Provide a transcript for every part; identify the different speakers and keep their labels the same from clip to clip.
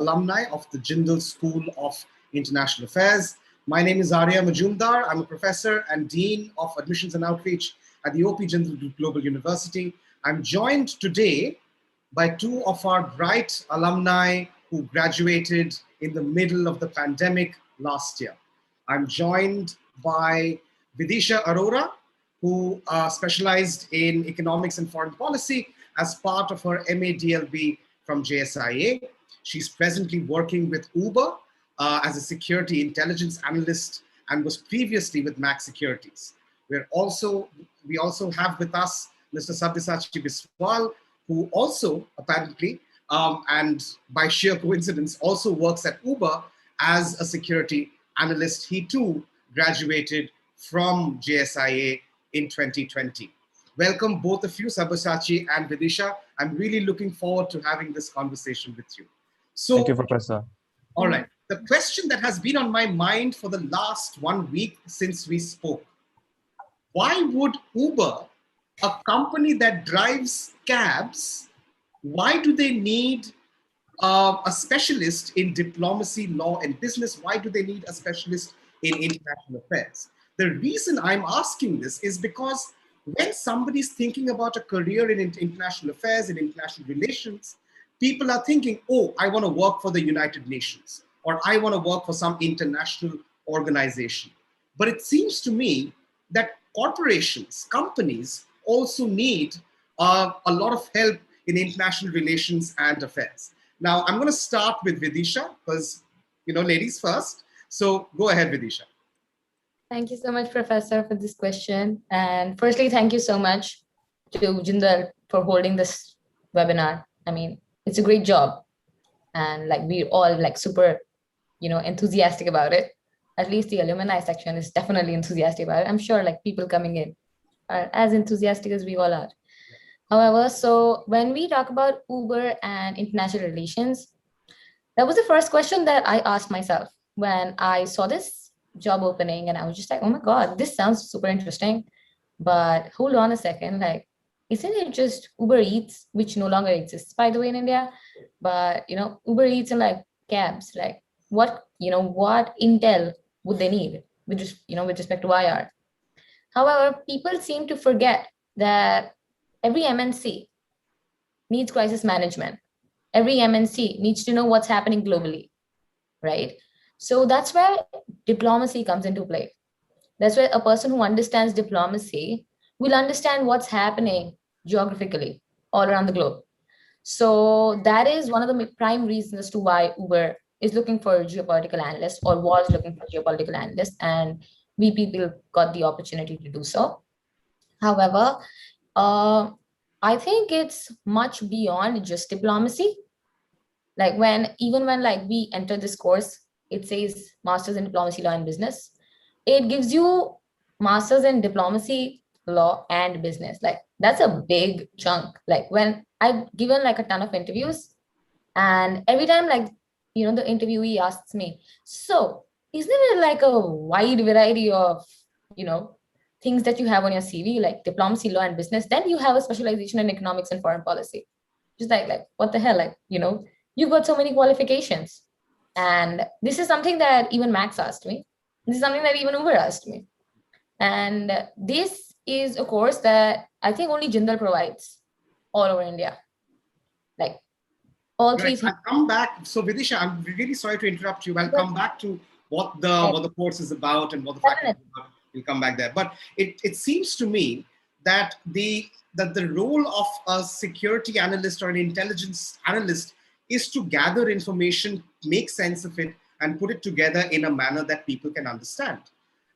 Speaker 1: alumni of the Jindal School of International Affairs. My name is Arya Majumdar. I'm a professor and Dean of Admissions and Outreach at the OP Jindal Global University. I'm joined today by two of our bright alumni who graduated in the middle of the pandemic last year. I'm joined by Vidisha Arora, who specialized in economics and foreign policy as part of her MA-DLB from JSIA. She's presently working with Uber as a security intelligence analyst and was previously with Max Securities. We also have with us Mr. Sabyasachi Biswal, who also apparently, and by sheer coincidence, also works at Uber as a security analyst. He too graduated from JSIA in 2020. Welcome both of you, Sabyasachi and Vidisha. I'm really looking forward to having this conversation with you. So,
Speaker 2: thank you, Professor.
Speaker 1: All right. The question that has been on my mind for the last 1 week since we spoke, why would Uber, a company that drives cabs, why do they need a specialist in diplomacy, law, and business? Why do they need a specialist in international affairs? The reason I'm asking this is because when somebody's thinking about a career in international affairs, in international relations, people are thinking, oh, I want to work for the United Nations, or I want to work for some international organization. But it seems to me that corporations, companies also need a lot of help in international relations and affairs. Now, I'm going to start with Vidisha because, ladies first. So go ahead, Vidisha.
Speaker 3: Thank you so much, Professor, for this question. And firstly, thank you so much to Jindal for holding this webinar. I mean, it's a great job. And we're all super, enthusiastic about it. At least the alumni section is definitely enthusiastic about it. I'm sure people coming in are as enthusiastic as we all are. However, so when we talk about Uber and international relations, that was the first question that I asked myself when I saw this job opening, and I was just like, oh my God, this sounds super interesting. But hold on a second, isn't it just Uber Eats, which no longer exists, by the way, in India? But, Uber Eats and cabs, what intel would they need with respect to IR? However, people seem to forget that every MNC needs crisis management. Every MNC needs to know what's happening globally, right? So that's where diplomacy comes into play. That's where a person who understands diplomacy will understand what's happening geographically all around the globe. So that is one of the prime reasons as to why Uber is looking for a geopolitical analyst, or was looking for a geopolitical analyst, and we people got the opportunity to do so. However, I think it's much beyond just diplomacy. When we enter this course, it says Masters in Diplomacy, Law and Business. It gives you Masters in Diplomacy, Law and Business. That's a big chunk. When I've given a ton of interviews, and every time the interviewee asks me, so isn't it a wide variety of, things that you have on your CV, like diplomacy, law and business, then you have a specialization in economics and foreign policy. Just what the hell, you've got so many qualifications. And this is something that even Max asked me. This is something that even Uber asked me. And this is a course that I think only Jindal provides all over India. All three things.
Speaker 1: I'll come back. So Vidisha, I'm really sorry to interrupt you. I'll come back to what the course is about and what the faculty is about. We'll come back there. But it seems to me that the role of a security analyst or an intelligence analyst is to gather information, make sense of it, and put it together in a manner that people can understand.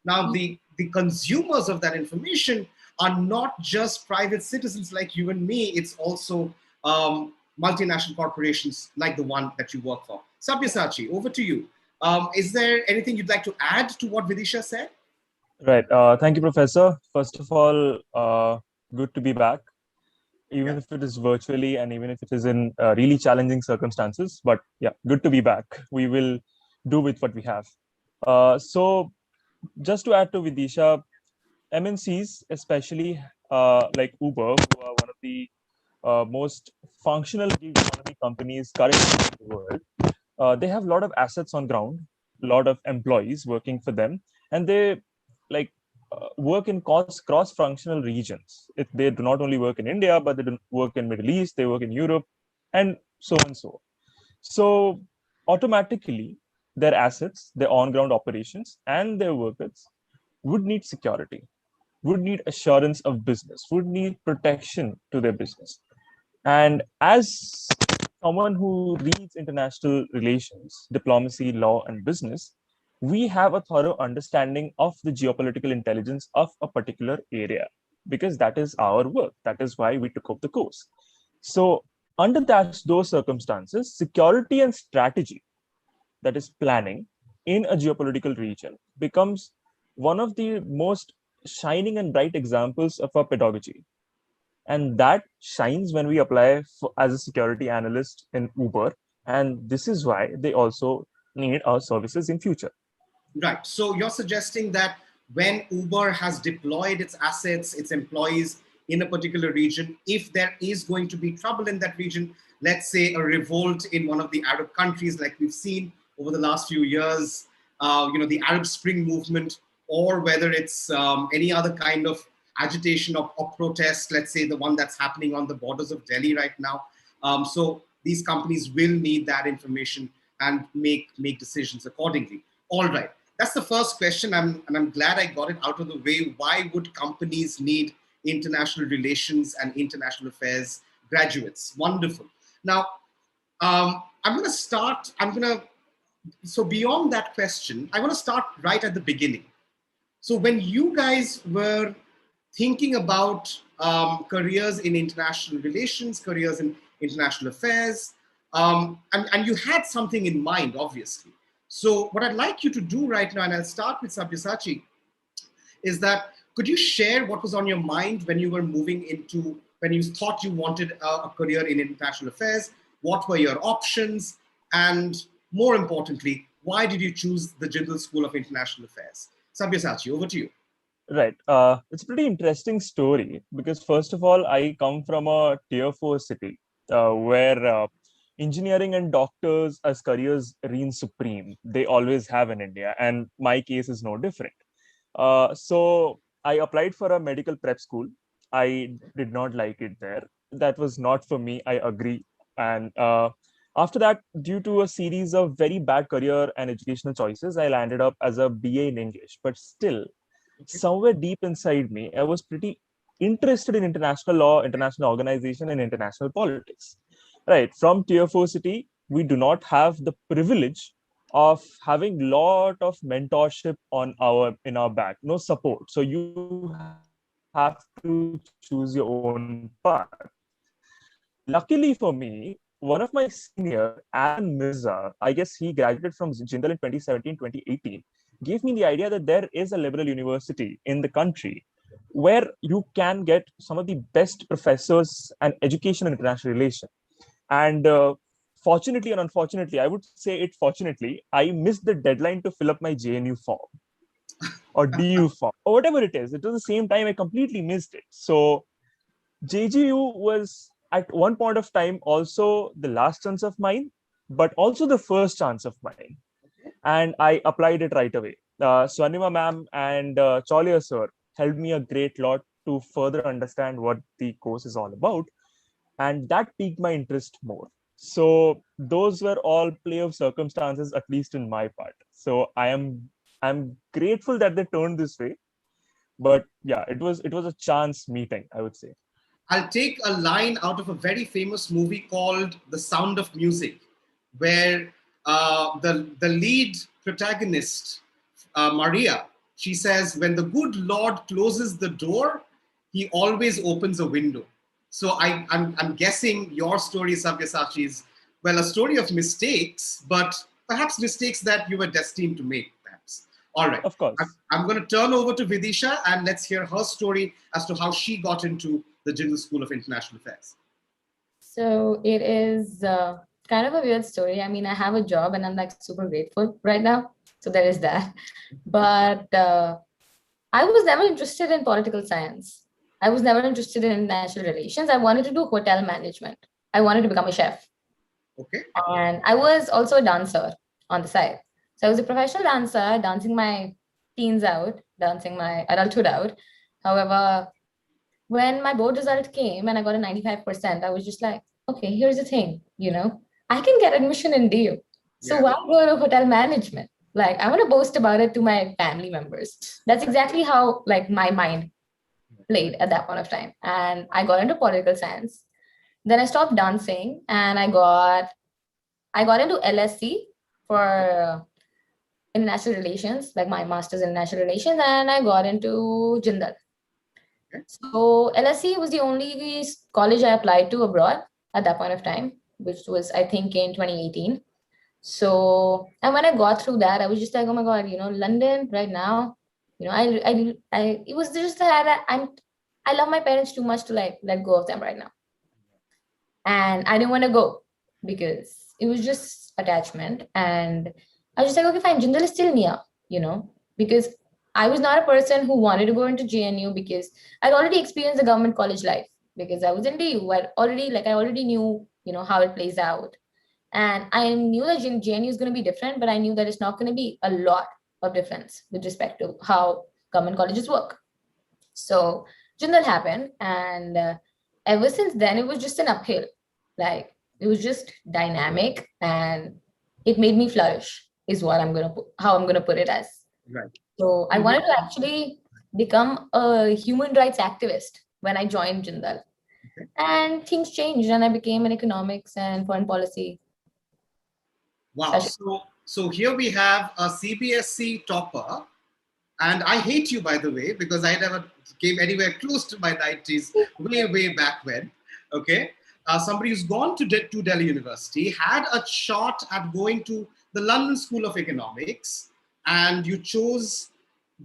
Speaker 1: Now, the consumers of that information are not just private citizens like you and me. It's also multinational corporations like the one that you work for. Sabyasachi, over to you. Is there anything you'd like to add to what Vidisha said?
Speaker 2: Right. Thank you, Professor. First of all, good to be back, even if it is virtually and even if it is in really challenging circumstances. But yeah, good to be back. We will do with what we have. So just to add to Vidisha, MNCs, especially like Uber, who are one of the most functional gig economy companies currently in the world, they have a lot of assets on ground, a lot of employees working for them, and they like work in cross-functional regions. They do not only work in India, but they do work in Middle East, they work in Europe, and so on and so on. So automatically, their assets, their on-ground operations, and their workers would need security, would need assurance of business, would need protection to their business. And as someone who reads international relations, diplomacy, law, and business, we have a thorough understanding of the geopolitical intelligence of a particular area, because that is our work. That is why we took up the course. So, under those circumstances, security and strategy, that is planning in a geopolitical region, becomes one of the most shining and bright examples of our pedagogy. And that shines when we apply as a security analyst in Uber. And this is why they also need our services in future.
Speaker 1: Right. So you're suggesting that when Uber has deployed its assets, its employees in a particular region, if there is going to be trouble in that region, let's say a revolt in one of the Arab countries, like we've seen over the last few years, the Arab Spring movement, or whether it's any other kind of agitation or protest, let's say the one that's happening on the borders of Delhi right now. So these companies will need that information and make decisions accordingly. All right. That's the first question, and I'm glad I got it out of the way. Why would companies need international relations and international affairs graduates? Wonderful. Now, so beyond that question, I want to start right at the beginning. So when you guys were thinking about careers in international relations, careers in international affairs, and you had something in mind, obviously. So what I'd like you to do right now, and I'll start with Sabyasachi, is that could you share what was on your mind when you were when you thought you wanted a career in international affairs? What were your options? And more importantly, why did you choose the Jindal School of International Affairs? Sabyasachi, over to you.
Speaker 2: Right. It's a pretty interesting story because, first of all, I come from a tier 4 city where engineering and doctors as careers reign supreme. They always have in India, and my case is no different. So I applied for a medical prep school. I did not like it there. That was not for me. I agree. And after that, due to a series of very bad career and educational choices, I landed up as a BA in English. But still, somewhere deep inside me, I was pretty interested in international law, international organization, and international politics. Right. From tier 4 city, we do not have the privilege of having lot of mentorship in our back, no support. So you have to choose your own path. Luckily for me, one of my senior, Alan Mirza, I guess he graduated from Jindal in 2017, 2018, gave me the idea that there is a liberal university in the country where you can get some of the best professors and education and international relations. And fortunately and unfortunately, I would say it fortunately, I missed the deadline to fill up my JNU form or DU form or whatever it is. It was the same time I completely missed it. So JGU was at one point of time also the last chance of mine, but also the first chance of mine. And I applied it right away. Swanima ma'am and Cholier sir helped me a great lot to further understand what the course is all about. And that piqued my interest more. So those were all play of circumstances, at least in my part. So I'm grateful that they turned this way. But yeah, it was a chance meeting, I would say.
Speaker 1: I'll take a line out of a very famous movie called The Sound of Music, where the lead protagonist, Maria, she says, when the good Lord closes the door, he always opens a window. So I'm guessing your story, Sabyasachi, is, well, a story of mistakes, but perhaps mistakes that you were destined to make, perhaps. All right.
Speaker 2: Of course.
Speaker 1: I'm going to turn over to Vidisha and let's hear her story as to how she got into the Jindal School of International Affairs.
Speaker 3: So it is kind of a weird story. I mean, I have a job and I'm like super grateful right now. So there is that. But I was never interested in political science. I was never interested in international relations. I wanted to do hotel management. I wanted to become a chef.
Speaker 1: Okay.
Speaker 3: And I was also a dancer on the side. So I was a professional dancer, dancing my teens out, dancing my adulthood out. However, when my board result came and I got a 95%, I was just like, okay, here's the thing, I can get admission in DU. So
Speaker 1: Yeah.
Speaker 3: why go to hotel management? Like, I want to boast about it to my family members. That's exactly how like my mind played at that point of time. And I got into political science. Then I stopped dancing and I got into LSC for international relations, like my master's in international relations, and I got into Jindal.
Speaker 1: Okay.
Speaker 3: So LSC was the only college I applied to abroad at that point of time, which was I think in 2018. So, and when I got through that, I was just like, oh my God, London right now, it was just that I love my parents too much to like let go of them right now. And I didn't want to go because it was just attachment. And I was just like, okay, fine, Jindal is still near, because I was not a person who wanted to go into JNU because I'd already experienced the government college life because I was in DU. I already knew, how it plays out. And I knew that JNU is going to be different, but I knew that it's not going to be a lot of difference with respect to how government colleges work. So Jindal happened, and ever since then, it was just an uphill. Like it was just dynamic, and it made me flourish. Is what how I'm gonna put it as.
Speaker 1: Right.
Speaker 3: So I wanted to actually become a human rights activist when I joined Jindal, and things changed, and I became an economics and foreign policy.
Speaker 1: Wow. So here we have a CBSC topper. And I hate you, by the way, because I never came anywhere close to my 90s, way back when. Okay. Somebody who's gone to Delhi University, had a shot at going to the London School of Economics, and you chose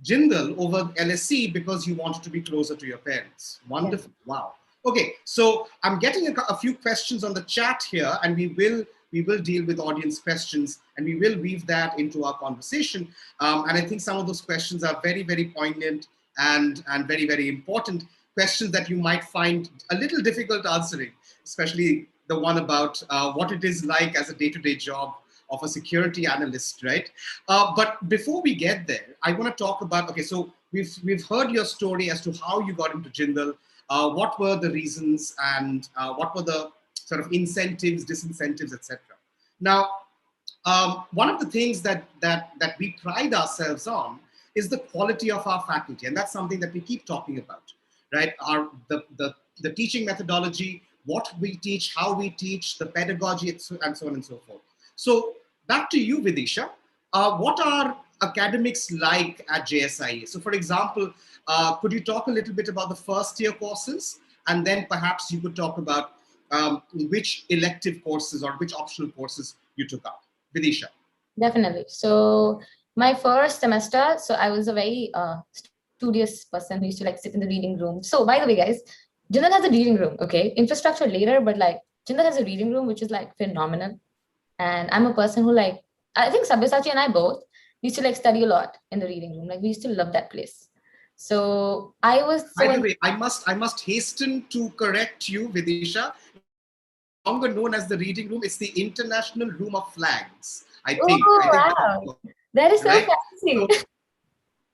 Speaker 1: Jindal over LSE because you wanted to be closer to your parents. Wonderful. Yeah. Wow. Okay, so I'm getting a few questions on the chat here, and we will deal with audience questions, and we will weave that into our conversation. And I think some of those questions are very, very poignant and very, very important questions that you might find a little difficult answering, especially the one about what it is like as a day-to-day job of a security analyst, right? But before we get there, I want to talk about, okay, so we've heard your story as to how you got into Jindal, what were the reasons, and what were the sort of incentives, disincentives, etc. Now, one of the things that we pride ourselves on is the quality of our faculty, and that's something that we keep talking about, right? The teaching methodology, what we teach, how we teach, the pedagogy, and so on and so forth. So back to you, Vidisha. What are academics like at JSIE? So for example, could you talk a little bit about the first year courses? And then perhaps you could talk about which elective courses or which optional courses you took up. Vidisha.
Speaker 3: Definitely. So my first semester, so I was a very studious person who used to like sit in the reading room. So by the way, guys, Jindal has a reading room, okay? Infrastructure later, but like Jindal has a reading room, which is like phenomenal. And I'm a person who like, I think Sabyasachi and I both used to like study a lot in the reading room. Like we used to love that place. So I was.
Speaker 1: By the way, I must hasten to correct you, Vidisha. Longer known as the reading room, it's the International Room of Flags. I think.
Speaker 3: Wow. That is so
Speaker 1: right?
Speaker 3: fancy.
Speaker 1: So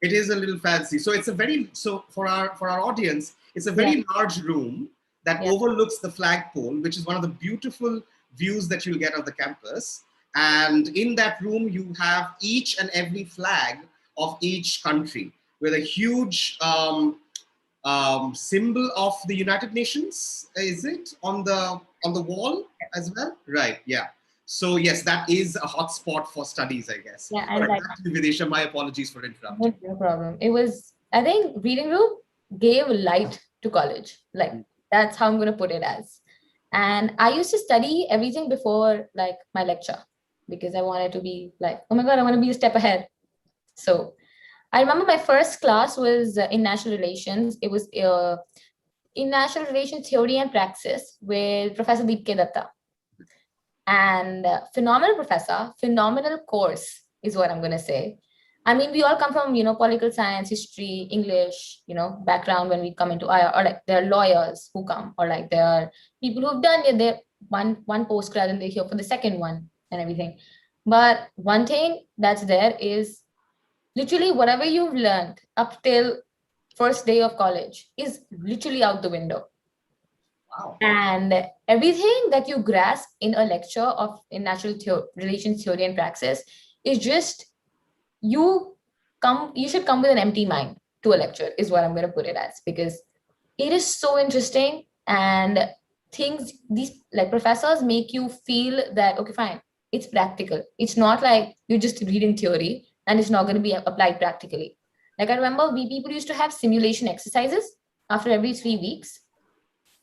Speaker 1: it is a little fancy. So it's a very, so for our audience, it's a very large room that overlooks the flagpole, which is one of the beautiful views that you'll get of the campus. And in that room, you have each and every flag of each country with a huge symbol of the United Nations. Is it on the wall as well? Right. Yeah. So yes, that is a hotspot for studies, I guess.
Speaker 3: Yeah, and like,
Speaker 1: Vidisha, my apologies for interrupting.
Speaker 3: No problem. It was, I think, reading room gave light to college. Like that's how I'm gonna put it as. And I used to study everything before like my lecture because I wanted to be like, oh my God, I want to be a step ahead. So I remember my first class was in national relations. It was in national relations theory and praxis with Professor Deep K. Datta. And phenomenal professor, phenomenal course is what I'm going to say. I mean, we all come from, political science, history, English, background when we come into IR, or like there are lawyers who come, or like there are people who've done one postgrad and they're here for the second one and everything. But one thing that's there is literally whatever you've learned up till first day of college is literally out the window.
Speaker 1: Wow.
Speaker 3: And everything that you grasp in a lecture of in natural relations theory and praxis is just you should come with an empty mind to a lecture is what I'm going to put it as, because it is so interesting. And these like professors make you feel that, okay, fine, it's practical. It's not like you're just reading theory and it's not going to be applied practically. Like I remember people used to have simulation exercises after every 3 weeks.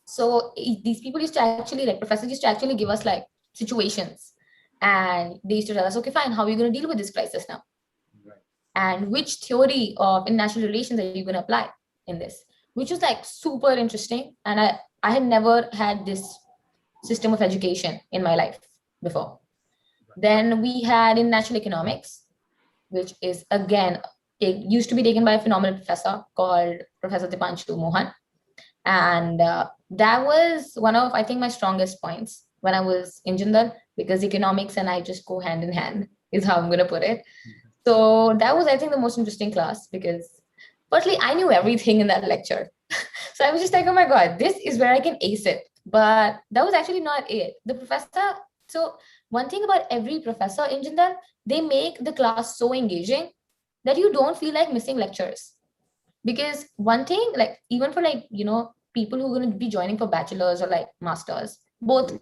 Speaker 3: So these people used to actually, like professors used to actually give us like situations, and they used to tell us, okay, fine, how are you going to deal with this crisis now?
Speaker 1: Right.
Speaker 3: And which theory of international relations are you going to apply in this? Which was like super interesting. And I had never had this system of education in my life before. Then we had in natural economics, which is again, it used to be taken by a phenomenal professor called Professor Dipanshu Mohan. And that was one of, I think, my strongest points when I was in Jindal, because economics and I just go hand in hand is how I'm going to put it. So that was, I think, the most interesting class, because firstly, I knew everything in that lecture. So I was just like, oh my God, this is where I can ace it. But that was actually not it. The professor, so one thing about every professor in Jindal, they make the class so engaging that you don't feel like missing lectures. Because one thing, like even for like, people who are going to be joining for bachelor's or like masters, both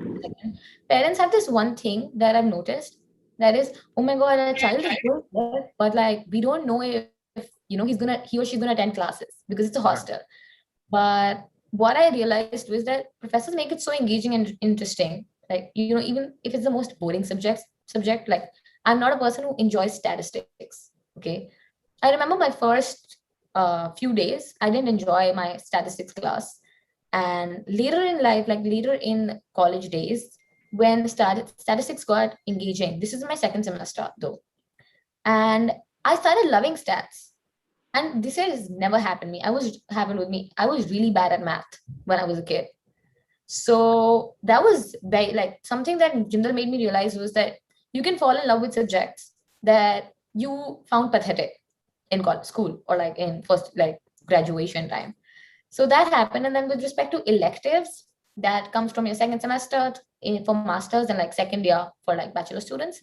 Speaker 3: parents have this one thing that I've noticed, that is, oh my God, our child is good, but like we don't know if he or she's gonna attend classes because it's a hostel. But what I realized was that professors make it so engaging and interesting. Like, even if it's the most boring subject, like I'm not a person who enjoys statistics. Okay. I remember my first few days, I didn't enjoy my statistics class. And later in life, like later in college days, when statistics got engaging, this is my second semester though, and I started loving stats. And this has never happened with me. I was really bad at math when I was a kid. So that was like something that Jindal made me realize was that you can fall in love with subjects that you found pathetic in college, school, or like in first like graduation time. So that happened. And then with respect to electives, that comes from your second semester for masters and like second year for like bachelor students.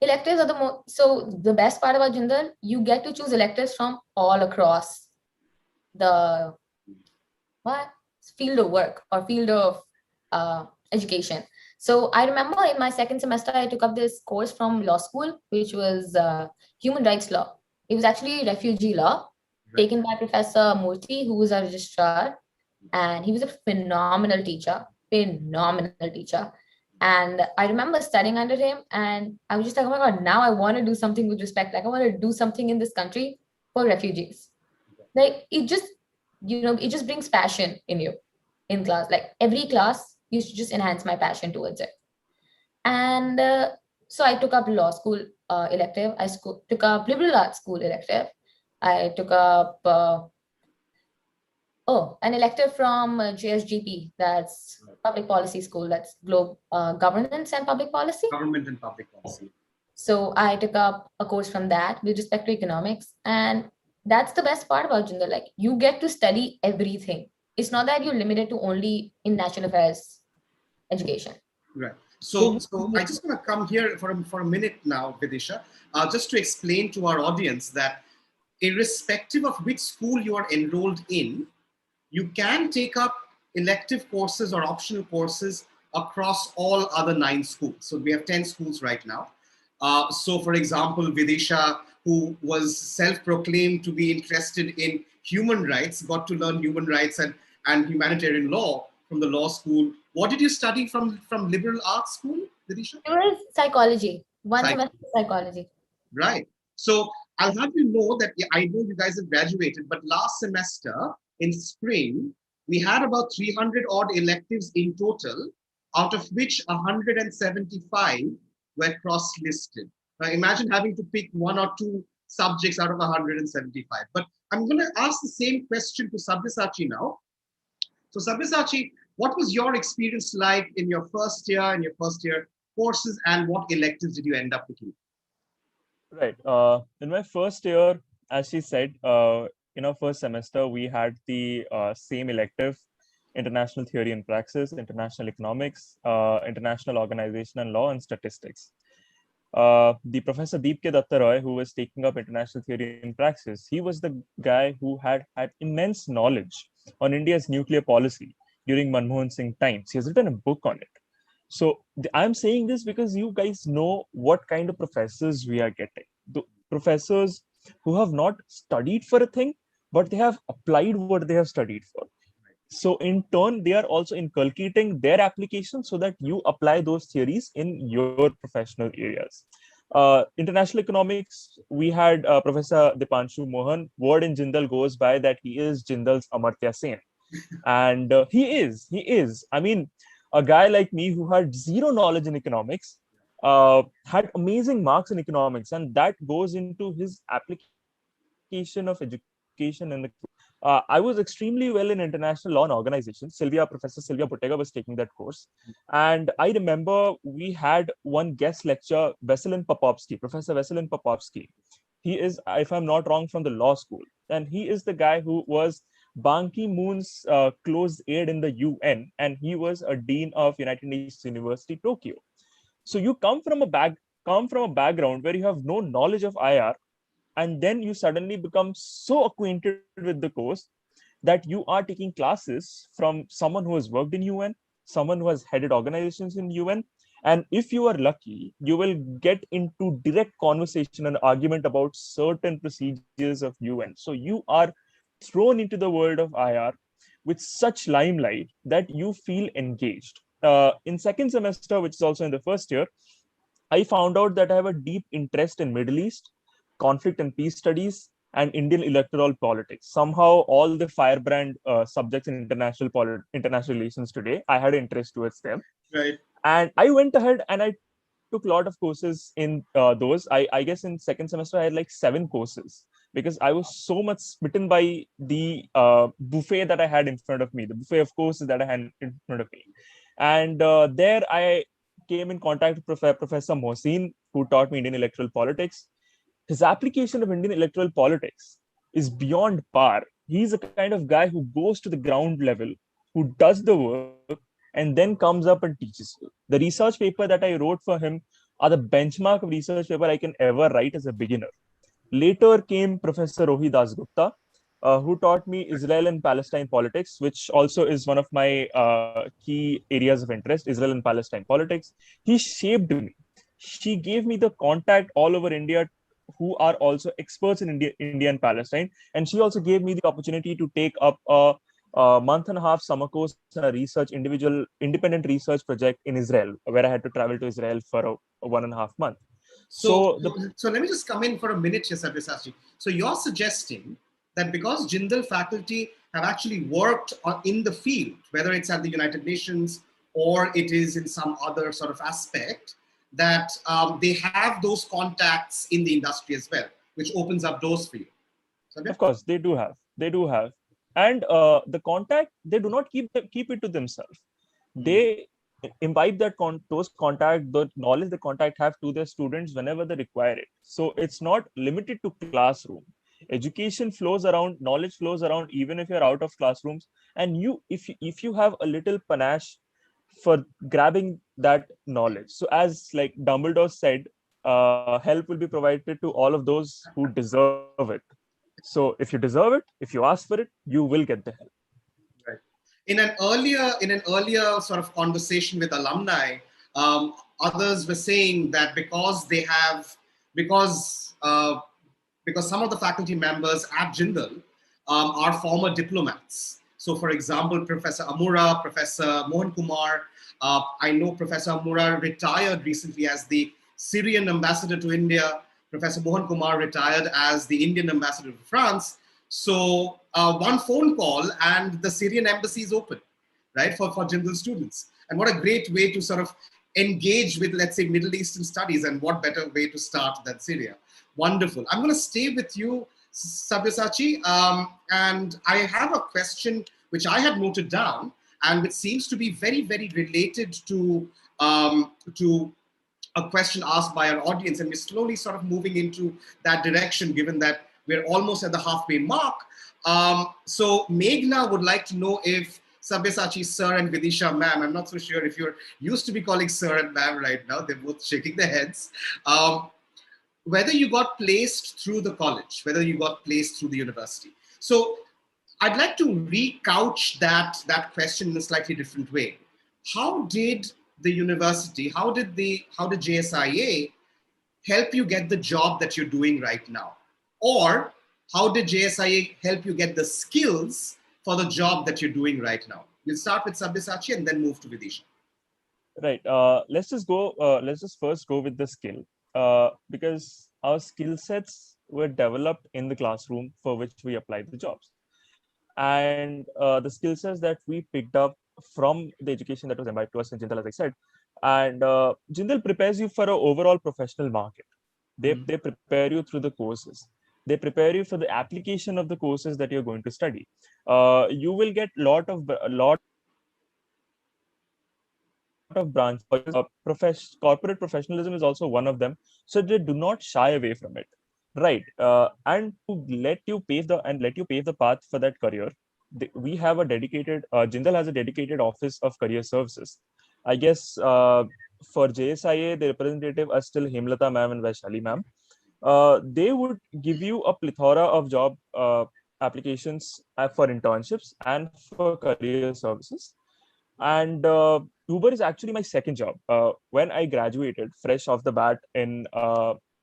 Speaker 3: Electives are so the best part about Jindal, you get to choose electives from all across the field of work or field of education. So I remember in my second semester, I took up this course from law school, which was human rights law. It was actually refugee law, taken by Professor Murthy, who was a registrar, and he was a phenomenal teacher. And I remember studying under him, and I was just like, oh my God, now I want to do something with respect. Like I want to do something in this country for refugees. Like it just brings passion in you in class. Like every class used to just enhance my passion towards it. And so I took up law school elective. Took up liberal arts school elective. I took up an elective from JSGP, that's public policy school, that's global governance and public policy.
Speaker 1: Government and public policy.
Speaker 3: So I took up a course from that with respect to economics. And that's the best part about Jindal. Like you get to study everything. It's not that you're limited to only in national affairs education.
Speaker 1: Right. So I just want to come here for a minute now, Vidisha, just to explain to our audience that irrespective of which school you are enrolled in, you can take up elective courses or optional courses across all other 9 schools. So we have 10 schools right now. So for example, Vidisha, who was self-proclaimed to be interested in human rights, got to learn human rights and humanitarian law from the law school. What did you study from liberal arts school, Vidisha?
Speaker 3: It was psychology. One semester psychology.
Speaker 1: Right. So I'll have you know that I know you guys have graduated, but last semester in spring, we had about 300 odd electives in total, out of which 175 were cross-listed. Now imagine having to pick 1 or 2 subjects out of 175. But I'm going to ask the same question to Sabyasachi now. So Sabyasachi, What was your experience like in your first year courses, and what electives did you end up picking?
Speaker 2: Right. In my first year, as she said, in our first semester, we had the same elective: international theory and praxis, international economics, international organization and law, and statistics. The Professor Deep K. Datta Roy, who was taking up international theory and praxis, he was the guy who had immense knowledge on India's nuclear policy during Manmohan Singh times. He has written a book on it. So I'm saying this because you guys know what kind of professors we are getting. The professors who have not studied for a thing, but they have applied what they have studied for. So in turn, they are also inculcating their application so that you apply those theories in your professional areas. International economics, we had Professor Dipanshu Mohan. Word in Jindal goes by that he is Jindal's Amartya Sen. And he is. I mean, a guy like me who had zero knowledge in economics had amazing marks in economics, and that goes into his application of education in the. I was extremely well in international law and organization. Professor Sylvia Butega was taking that course. And I remember we had one guest lecture, Veselin Popovsky, Professor Veselin Popovsky. He is, if I'm not wrong, from the law school. And he is the guy who was Ban Ki-moon's close aide in the UN, and he was a dean of United Nations University, Tokyo. So you come from a background where you have no knowledge of IR, and then you suddenly become so acquainted with the course that you are taking classes from someone who has worked in UN, someone who has headed organizations in UN, and if you are lucky, you will get into direct conversation and argument about certain procedures of UN. So you are thrown into the world of IR with such limelight that you feel engaged. In second semester, which is also in the first year, I found out that I have a deep interest in Middle East, conflict and peace studies, and Indian electoral politics. Somehow, all the firebrand subjects in international relations today, I had interest towards them.
Speaker 1: Right.
Speaker 2: And I went ahead and I took a lot of courses in those. I guess in second semester, I had like 7 courses because I was so much smitten by the buffet that I had in front of me, the buffet of courses that I had in front of me. And there I came in contact with Professor Mohsin, who taught me Indian electoral politics. His application of Indian electoral politics is beyond par. He's a kind of guy who goes to the ground level, who does the work, and then comes up and teaches you. The research paper that I wrote for him are the benchmark of research paper I can ever write as a beginner. Later came Professor Rohi Dasgupta, who taught me Israel and Palestine politics, which also is one of my key areas of interest, Israel and Palestine politics. He shaped me. She gave me the contact all over India who are also experts in India and Palestine. And she also gave me the opportunity to take up a month and a half summer course in a independent research project in Israel, where I had to travel to Israel for a 1.5 month.
Speaker 1: So let me just come in for a minute here, Sabyasachi. So you're suggesting that because Jindal faculty have actually worked in the field, whether it's at the United Nations or it is in some other sort of aspect, that they have those contacts in the industry as well, which opens up doors for you.
Speaker 2: Of course, they do have. And the contact, they do not keep it to themselves. They imbibe those contact, the knowledge the contact have to their students whenever they require it. So it's not limited to classroom. Education flows around, knowledge flows around, even if you're out of classrooms. And if you have a little panache for grabbing that knowledge. So as like Dumbledore said, help will be provided to all of those who deserve it. So if you deserve it, if you ask for it, you will get the help.
Speaker 1: Right. In an earlier sort of conversation with alumni, others were saying that because some of the faculty members at Jindal are former diplomats. So, for example, Professor Amura, Professor Mohan Kumar, I know Professor Amura retired recently as the Syrian ambassador to India. Professor Mohan Kumar retired as the Indian ambassador to France. So one phone call and the Syrian embassy is open, right, for Jindal students. And what a great way to sort of engage with, let's say, Middle Eastern studies, and what better way to start than Syria. Wonderful. I'm going to stay with you, Sabyasachi, and I have a question which I had noted down. and which seems to be very, very related to a question asked by our audience, and we're slowly sort of moving into that direction, given that we're almost at the halfway mark. So Meghna would like to know if Sabyasachi sir and Vidisha ma'am, I'm not so sure if you're used to be calling sir and ma'am right now, they're both shaking their heads, whether you got placed through the college, whether you got placed through the university. So I'd like to recouch that question in a slightly different way. How did the university, how did JSIA help you get the job that you're doing right now? Or how did JSIA help you get the skills for the job that you're doing right now? We'll start with Sabyasachi and then move to Vidisha.
Speaker 2: Right. Let's just go. Let's just first go with the skill, because our skill sets were developed in the classroom for which we applied the jobs, and the skill sets that we picked up from the education that was imbibed to us in Jindal, as I said, and Jindal prepares you for an overall professional market. They prepare you through the courses. They prepare you for the application of the courses that you're going to study. You will get a lot of branches. Corporate professionalism is also one of them, so they do not shy away from it, right? And to let you pave the path for that career, we have a dedicated Jindal has a dedicated office of career services. I guess for JSIA, the representative are still Hemlata ma'am and Vaishali ma'am. They would give you a plethora of job applications for internships and for career services. And Uber is actually my second job. When I graduated fresh off the bat in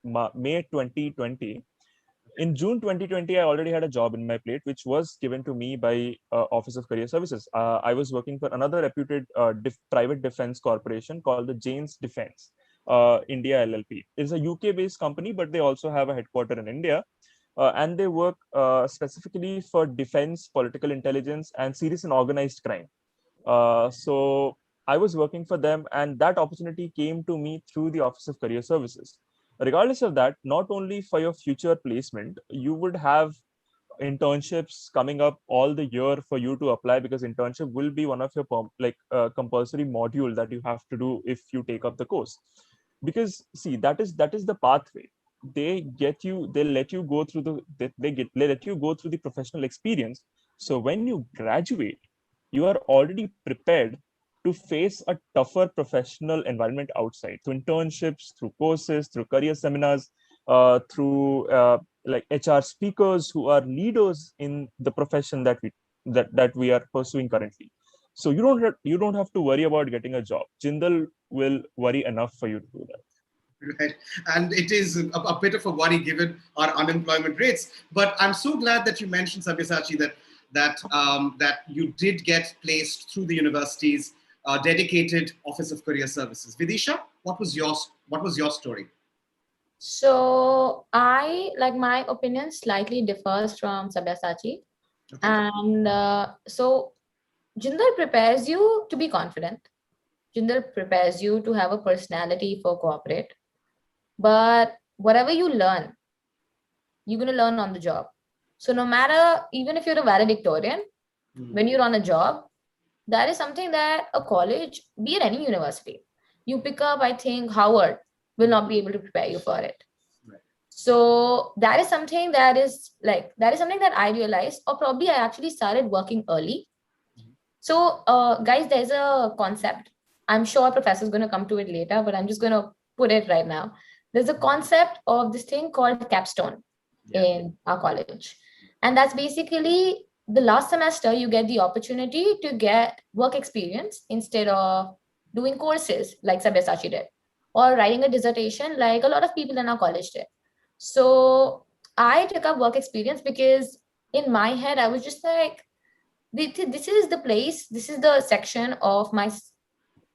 Speaker 2: May 2020, in June 2020, I already had a job in my plate, which was given to me by Office of Career Services. I was working for another reputed private defense corporation called the Jane's Defense India LLP. It's a UK-based company, but they also have a headquarter in India. And they work specifically for defense, political intelligence, and serious and organized crime. So I was working for them, and that opportunity came to me through the Office of Career Services. Regardless of that, not only for your future placement, you would have internships coming up all the year for you to apply, because internship will be one of your compulsory module that you have to do if you take up the course. Because see, that is the pathway. They let you go through they let you go through the professional experience. So when you graduate, you are already prepared to face a tougher professional environment outside, through internships, through courses, through career seminars, through like HR speakers who are leaders in the profession that we are pursuing currently. So you don't have to worry about getting a job. Jindal will worry enough for you to do that.
Speaker 1: Right. And it is a bit of a worry given our unemployment rates. But I'm so glad that you mentioned, Sabyasachi, that you did get placed through the university's dedicated Office of Career Services. Vidisha, what was your story?
Speaker 3: So my opinion slightly differs from Sabyasachi. Okay. And so Jindal prepares you to be confident. Jindal prepares you to have a personality for corporate. But whatever you learn, you're going to learn on the job. So no matter, even if you're a valedictorian, when you're on a job, that is something that a college, be it any university, you pick up, I think Howard will not be able to prepare you for it. Right. So that is something that I realized, or probably I actually started working early. So guys, there's a concept. I'm sure professor is going to come to it later, but I'm just going to put it right now. There's a concept of this thing called capstone in our college. And that's basically the last semester you get the opportunity to get work experience instead of doing courses like Sabyasachi did, or writing a dissertation like a lot of people in our college did. So I took up work experience because in my head, I was just like, this is the place, this is the section of my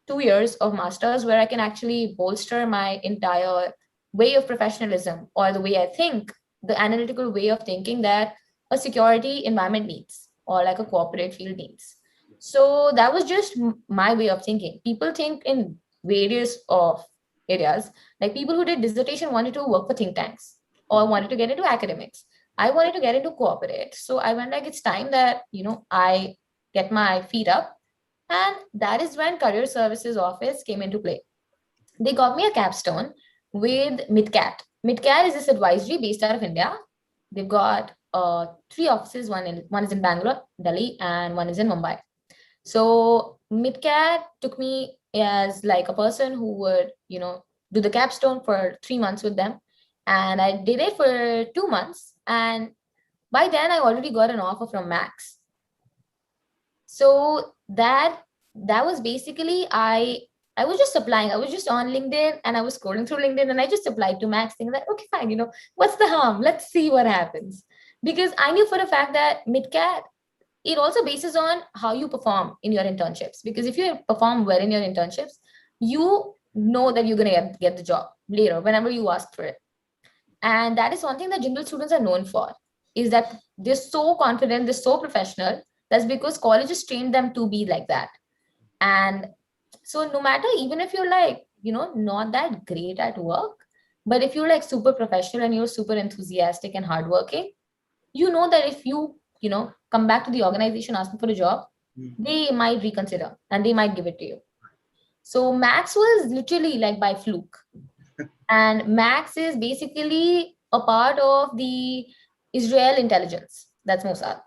Speaker 3: 2 years of masters where I can actually bolster my entire way of professionalism, or the way I think, the analytical way of thinking that a security environment needs, or like a corporate field needs. So that was just my way of thinking. People think in various of areas. Like people who did dissertation wanted to work for think tanks or wanted to get into academics. I wanted to get into corporate. So I went like, it's time that, I get my feet up And that is when Career Services Office came into play. They got me a capstone with MidCat. MidCat is this advisory based out of India. They've got three offices. One is in Bangalore, Delhi, and one is in Mumbai. So MidCat took me as like a person who would, do the capstone for 3 months with them. And I did it for 2 months. And by then I already got an offer from Max. So that was basically I was just applying. I was just on LinkedIn and I was scrolling through LinkedIn and I just applied to Max thinking that, okay, fine, what's the harm? Let's see what happens. Because I knew for a fact that MidCat, it also bases on how you perform in your internships. Because if you perform well in your internships, you know that you're going to get the job later, whenever you ask for it. And that is one thing that Jindal students are known for, is that they're so confident, they're so professional. That's because colleges trained them to be like that. And so no matter, even if you're like, not that great at work, but if you're like super professional and you're super enthusiastic and hardworking, you know that if you, come back to the organization asking for a job, they might reconsider and they might give it to you. So Max was literally like by fluke. And Max is basically a part of the Israel intelligence. That's Mossad.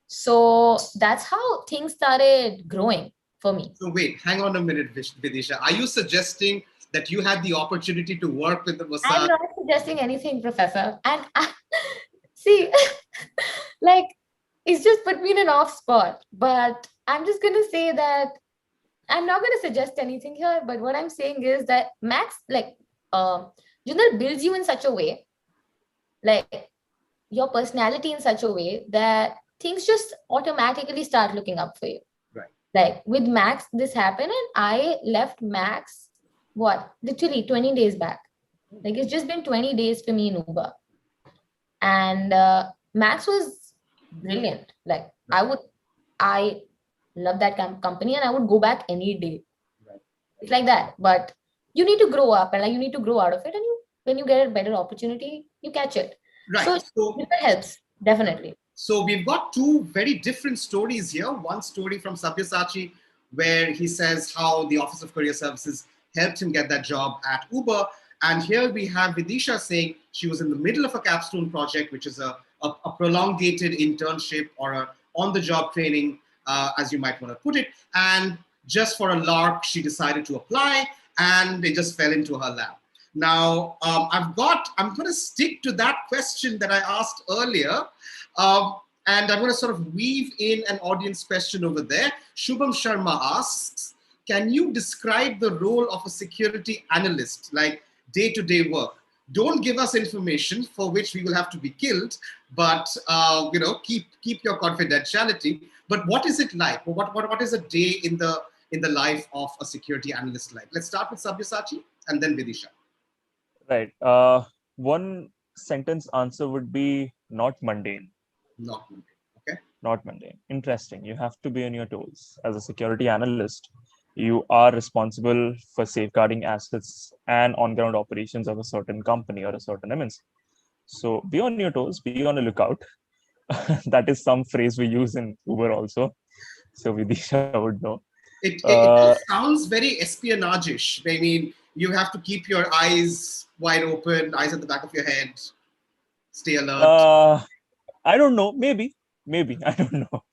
Speaker 3: So that's how things started growing for me.
Speaker 1: So wait, hang on a minute, Vidisha. Are you suggesting that you had the opportunity to work with the Mossad?
Speaker 3: I'm not suggesting anything, Professor. And see, like, it's just put me in an off spot. But I'm just going to say that I'm not going to suggest anything here. But what I'm saying is that Max, like, Jindal builds you in such a way, like your personality in such a way that things just automatically start looking up for you.
Speaker 1: Right.
Speaker 3: Like with Max, this happened and I left Max, literally 20 days back. Like it's just been 20 days for me in Uber. And Max was brilliant. Like I love that company and I would go back any day.
Speaker 1: Right.
Speaker 3: It's like that. But you need to grow up and like you need to grow out of it. And when you get a better opportunity, you catch it.
Speaker 1: Right.
Speaker 3: So that helps, definitely.
Speaker 1: So we've got two very different stories here. One story from Sabyasachi, where he says how the Office of Career Services helped him get that job at Uber. And here we have Vidisha saying she was in the middle of a capstone project, which is a prolongated internship or a on-the-job training, as you might want to put it. And just for a lark, she decided to apply and it just fell into her lap. Now, I'm going to stick to that question that I asked earlier. And I'm going to sort of weave in an audience question over there. Shubham Sharma asks, can you describe the role of a security analyst, like day-to-day work? Don't give us information for which we will have to be killed, but keep your confidentiality. But what is it like? What is a day in the life of a security analyst like? Let's start with Sabyasachi and then Vidisha.
Speaker 2: Right. One sentence answer would be not mundane.
Speaker 1: Not mundane. Okay.
Speaker 2: Not mundane. Interesting. You have to be on your toes. As a security analyst, you are responsible for safeguarding assets and on-ground operations of a certain company or a certain MNC. So be on your toes, be on the lookout. That is some phrase we use in Uber also. So Vidisha would know.
Speaker 1: It just sounds very espionage-ish. I mean, you have to keep your eyes wide open, eyes at the back of your head, stay alert.
Speaker 2: I don't know. Maybe. I don't know.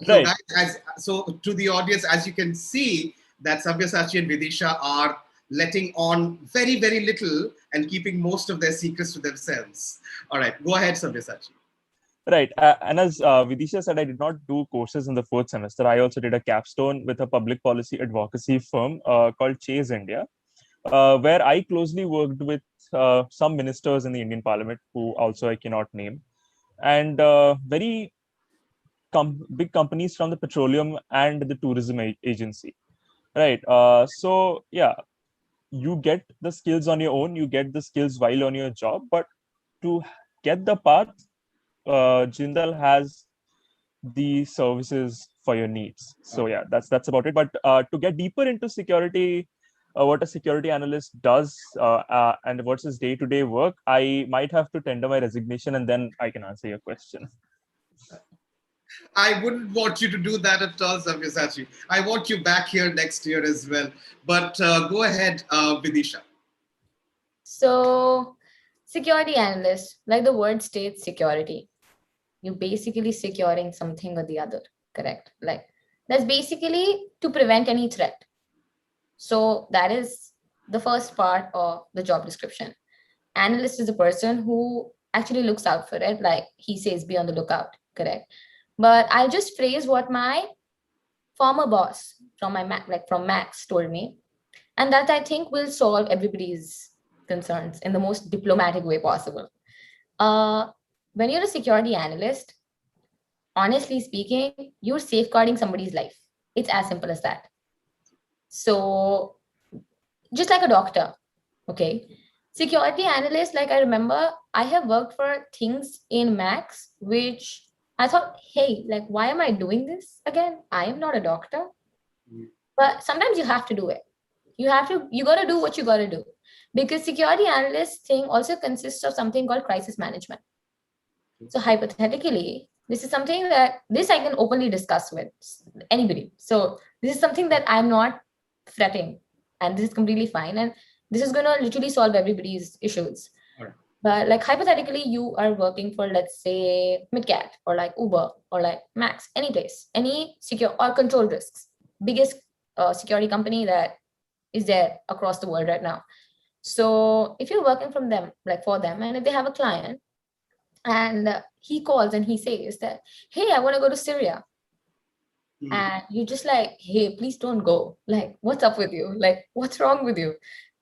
Speaker 1: So, right. Guys, so to the audience, as you can see, that Sabyasachi and Vidisha are letting on very, very little and keeping most of their secrets to themselves. All right, go ahead, Sabyasachi.
Speaker 2: Right. And as Vidisha said, I did not do courses in the fourth semester. I also did a capstone with a public policy advocacy firm called CAS India, where I closely worked with some ministers in the Indian Parliament, who also I cannot name, and very big companies from the petroleum and the tourism agency. Right. So, yeah, you get the skills on your own, you get the skills while on your job, but to get the path, Jindal has the services for your needs. So yeah, that's about it. But to get deeper into security, what a security analyst does and what's his day-to-day work, I might have to tender my resignation and then I can answer your question.
Speaker 1: I wouldn't want you to do that at all, Sabyasachi. I want you back here next year as well. But go ahead, Vidisha.
Speaker 3: So, security analyst, like the word states, security. You're basically securing something or the other, correct? Like that's basically to prevent any threat. So that is the first part of the job description. Analyst is a person who actually looks out for it, like he says, be on the lookout, correct? But I'll just phrase what my former boss from from Max told me, and that I think will solve everybody's concerns in the most diplomatic way possible. Uh, when you're a security analyst, honestly speaking, you're safeguarding somebody's life. It's as simple as that. So, just like a doctor, okay? Security analyst, like I remember, I have worked for things in Max, which I thought, hey, like, why am I doing this again? I am not a doctor. But sometimes you have to do it. You got to do what you got to do. Because security analyst thing also consists of something called crisis management. So hypothetically, this is something that this I can openly discuss with anybody. So this is something that I'm not fretting, and this is completely fine. And this is going to literally solve everybody's issues.
Speaker 1: Right.
Speaker 3: But like hypothetically, you are working for, let's say, Midcat or like Uber or like Max, any place, any secure or control risks, biggest security company that is there across the world right now. So if you're working from them, like for them, and if they have a client, and he calls and he says that, hey, I want to go to Syria. And you're just like, hey, please don't go. Like, what's up with you? Like, what's wrong with you?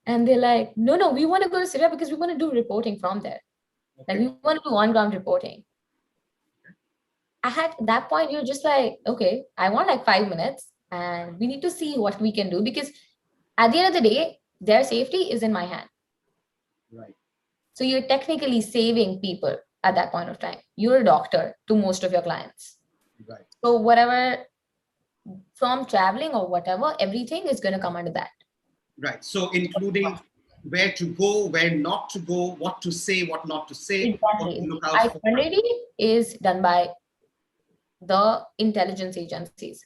Speaker 3: And they're like, no, we want to go to Syria because we want to do reporting from there. Like, we want to do on-ground reporting. At that point, you're just like, okay, I want like 5 minutes and we need to see what we can do, because at the end of the day, their safety is in my hand.
Speaker 1: Right.
Speaker 3: So you're technically saving people at that point of time. You're a doctor to most of your clients.
Speaker 1: Right.
Speaker 3: So whatever, from traveling or whatever, everything is going to come under that.
Speaker 1: Right. So including where to go, where not to go, what to say, what not to say,
Speaker 3: Exactly.
Speaker 1: what to look out for.
Speaker 3: Identity is done by the intelligence agencies.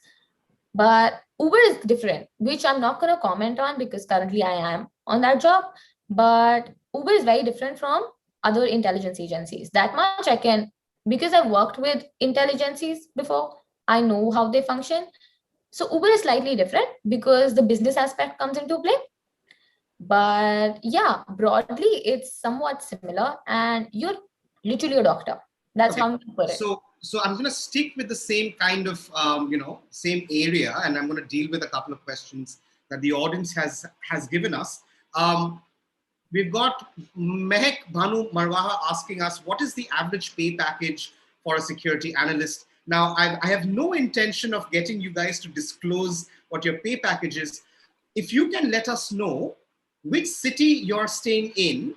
Speaker 3: But Uber is different, which I'm not going to comment on because currently I am on that job. But Uber is very different from other intelligence agencies. That much I can, because I've worked with intelligences before, I know how they function. So Uber is slightly different because the business aspect comes into play. But yeah, broadly, it's somewhat similar. And you're literally a doctor. That's how you put it.
Speaker 1: So I'm going to stick with the same kind of, same area, and I'm going to deal with a couple of questions that the audience has given us. We've got Mehek Bhanu Marwaha asking us, what is the average pay package for a security analyst? Now, I have no intention of getting you guys to disclose what your pay package is. If you can let us know which city you're staying in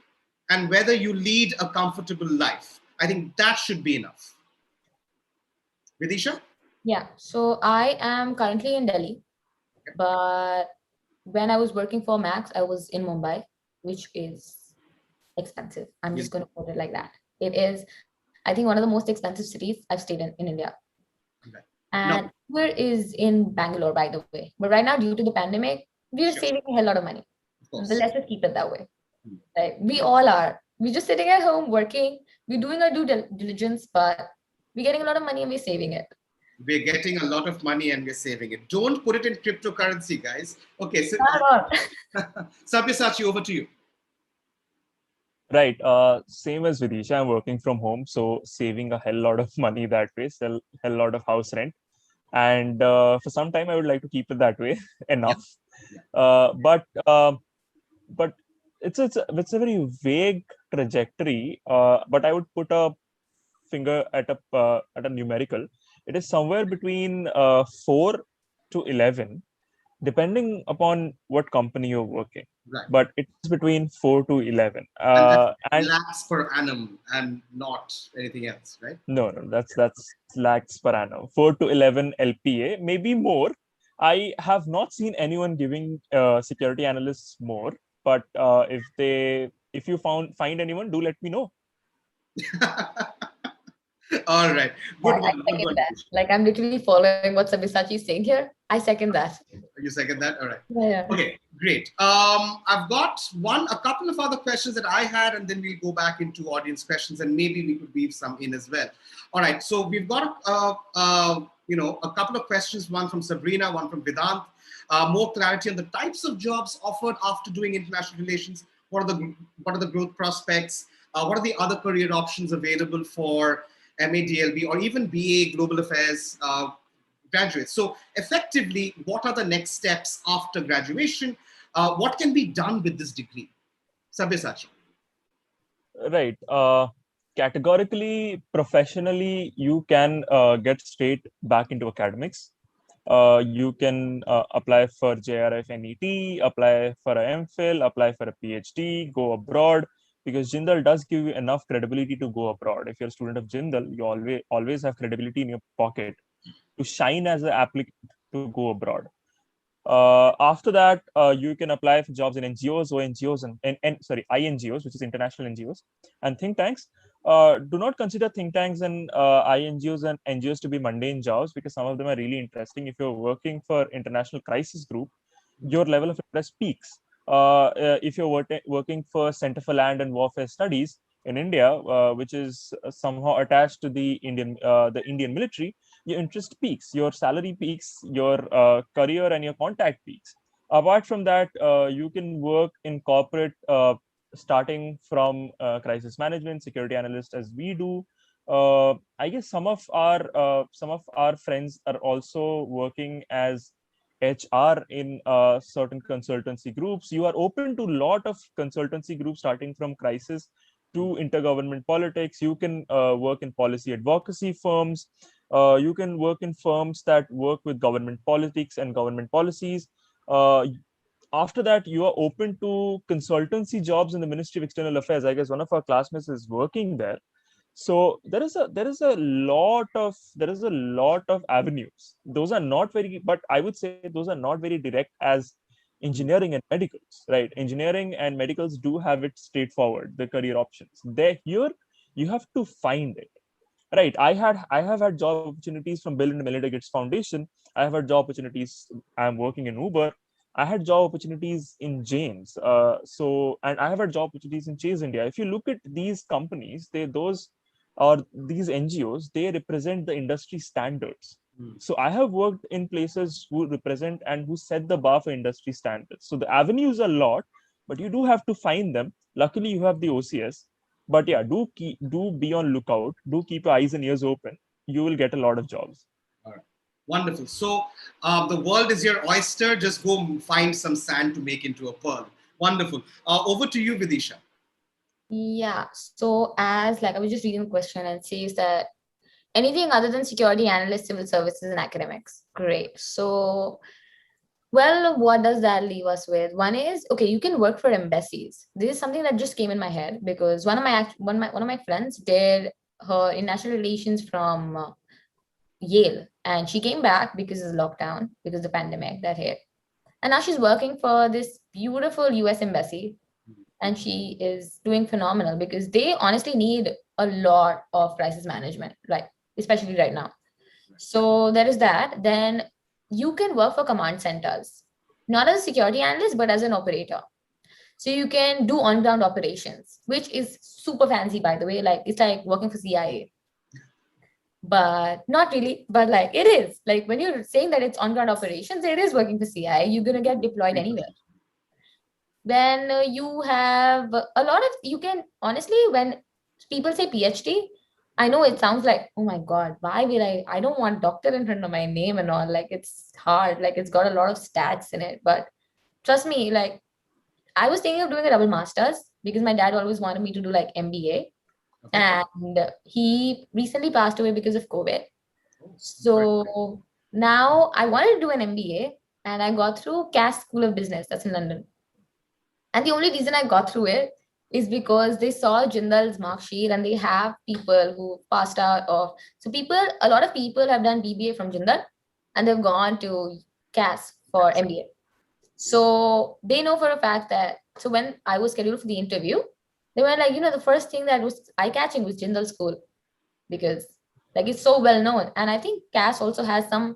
Speaker 1: and whether you lead a comfortable life, I think that should be enough. Vidisha?
Speaker 3: Yeah, so I am currently in Delhi, but when I was working for Max, I was in Mumbai, which is expensive. I'm just going to put it like that. It is, I think, one of the most expensive cities I've stayed in India. Okay. And Uber is in Bangalore, by the way. But right now, due to the pandemic, we are saving a hell lot of money. But let's just keep it that way. Right? We all are. We're just sitting at home working. We're doing our due diligence, but we're getting a lot of money and we're saving it.
Speaker 1: We're getting a lot of money and we're saving it. Don't put it in cryptocurrency, guys. Okay, so Sabyasachi, over to you.
Speaker 2: Right. Same as Vidisha, I'm working from home, so saving a hell lot of money that way, hell lot of house rent. And for some time, I would like to keep it that way enough. But it's a very vague trajectory. But I would put a finger at a numerical. It is somewhere between 4 to 11, depending upon what company you're working. Right. But it's between 4 to 11.
Speaker 1: And lakhs per annum and not anything else, right?
Speaker 2: No, that's lakhs per annum. 4 to 11 LPA, maybe more. I have not seen anyone giving security analysts more. But if you find anyone, do let me know.
Speaker 1: All right.
Speaker 3: Yeah,
Speaker 1: Good
Speaker 3: I
Speaker 1: one. Good
Speaker 3: second
Speaker 1: one.
Speaker 3: that. Like I'm literally following what Sabyasachi is saying here. I second that.
Speaker 1: You second that? All right.
Speaker 3: Yeah.
Speaker 1: Okay, great. I've got a couple of other questions that I had, and then we'll go back into audience questions, and maybe we could weave some in as well. All right. So we've got, a couple of questions. One from Sabrina, one from Vedant. More clarity on the types of jobs offered after doing international relations. What are the growth prospects? What are the other career options available for MADLB or even BA Global Affairs graduates? So effectively, what are the next steps after graduation? What can be done with this degree? Sabyasachi.
Speaker 2: Right. Categorically, professionally, you can get straight back into academics. You can apply for JRF NET, apply for a MPhil, apply for a PhD, go abroad, because Jindal does give you enough credibility to go abroad. If you're a student of Jindal, you always have credibility in your pocket to shine as an applicant to go abroad. After that, you can apply for jobs in NGOs, ONGOs, and sorry, INGOs, which is international NGOs, and think tanks. Do not consider think tanks and INGOs and NGOs to be mundane jobs, because some of them are really interesting. If you're working for international crisis group, your level of interest peaks. If you're working for Center for Land and Warfare Studies in India, which is somehow attached to the Indian military, your interest peaks, your salary peaks, your career and your contact peaks. Apart from that, you can work in corporate, starting from crisis management, security analyst, as we do. I guess some of our friends are also working as HR in certain consultancy groups. You are open to a lot of consultancy groups, starting from crisis to intergovernment politics. You can work in policy advocacy firms. You can work in firms that work with government politics and government policies. Uh, After that, you are open to consultancy jobs in the Ministry of External Affairs. I guess one of our classmates is working there. So there is a lot of avenues. Those are not very, but I would say those are not very direct as engineering and medicals, right? Engineering and medicals do have it straightforward, the career options. There here, you have to find it. Right. I have had job opportunities from Bill and Melinda Gates Foundation. I have had job opportunities. I'm working in Uber. I had job opportunities in James. And I have had job opportunities in Chase India. If you look at these companies, these NGOs, they represent the industry standards. So I have worked in places who represent and who set the bar for industry standards. So the avenues are a lot, but you do have to find them. Luckily, you have the OCS. But yeah, do be on lookout. Do keep your eyes and ears open. You will get a lot of jobs.
Speaker 1: All right. Wonderful. So the world is your oyster. Just go find some sand to make into a pearl. Wonderful. Over to you, Vidisha.
Speaker 3: Yeah. So as like I was just reading the question and it says that anything other than security analyst, civil services, and academics. Great. So well, what does that leave us with? One is, okay, you can work for embassies. This is something that just came in my head because one of my friends did her international relations from Yale, and she came back because of the lockdown, because of the pandemic that hit, and now she's working for this beautiful US embassy, and she is doing phenomenal because they honestly need a lot of crisis management, right? Especially right now. So there is that. Then you can work for command centers, not as a security analyst, but as an operator. So you can do on-ground operations, which is super fancy, by the way. Like it's like working for CIA, but not really. But like it is. Like when you're saying that it's on-ground operations, it is working for CIA. You're gonna get deployed anywhere. Then you have a lot of, you can honestly, when people say PhD, I know it sounds like, oh my God, why will I don't want doctor in front of my name and all. Like it's hard, like it's got a lot of stats in it. But trust me, like I was thinking of doing a double master's because my dad always wanted me to do like MBA.
Speaker 1: Okay.
Speaker 3: And he recently passed away because of COVID.
Speaker 1: Oh,
Speaker 3: So now I wanted to do an MBA and I got through CAS School of Business, that's in London. And the only reason I got through it is because they saw Jindal's mark sheet and they have people who passed out of. So a lot of people have done BBA from Jindal and they've gone to CAS for MBA. So they know for a fact that, so when I was scheduled for the interview, they were like, the first thing that was eye-catching was Jindal School because Like it's so well known. And I think CAS also has some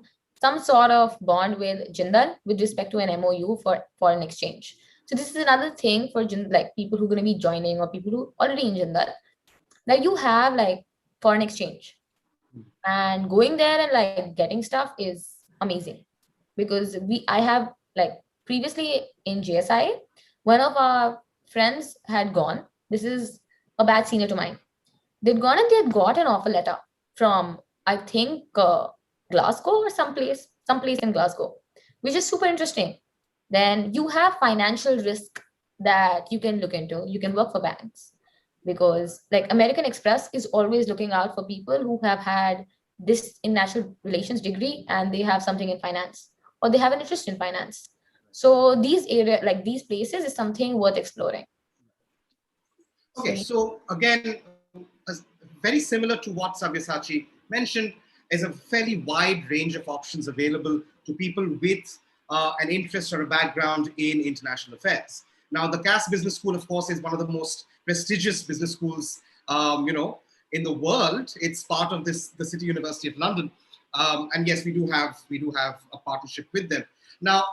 Speaker 3: sort of bond with Jindal with respect to an MOU for foreign exchange. So this is another thing for like people who are going to be joining or people who already in Jindal. Like you have like foreign exchange, and going there and like getting stuff is amazing, because I have like previously in GSI, one of our friends had gone. This is a bad senior to mine. They'd gone and they had got an offer letter from, I think, Glasgow or someplace in Glasgow, which is super interesting. Then you have financial risk that you can look into. You can work for banks, because like American Express is always looking out for people who have had this international relations degree and they have something in finance or they have an interest in finance. So these area, like these places, is something worth exploring.
Speaker 1: Okay, so again, very similar to what Sabyasachi mentioned, is a fairly wide range of options available to people with an interest or a background in international affairs. Now, the CAS Business School, of course, is one of the most prestigious business schools, in the world. It's part of the City University of London, and yes, we do have a partnership with them. Now,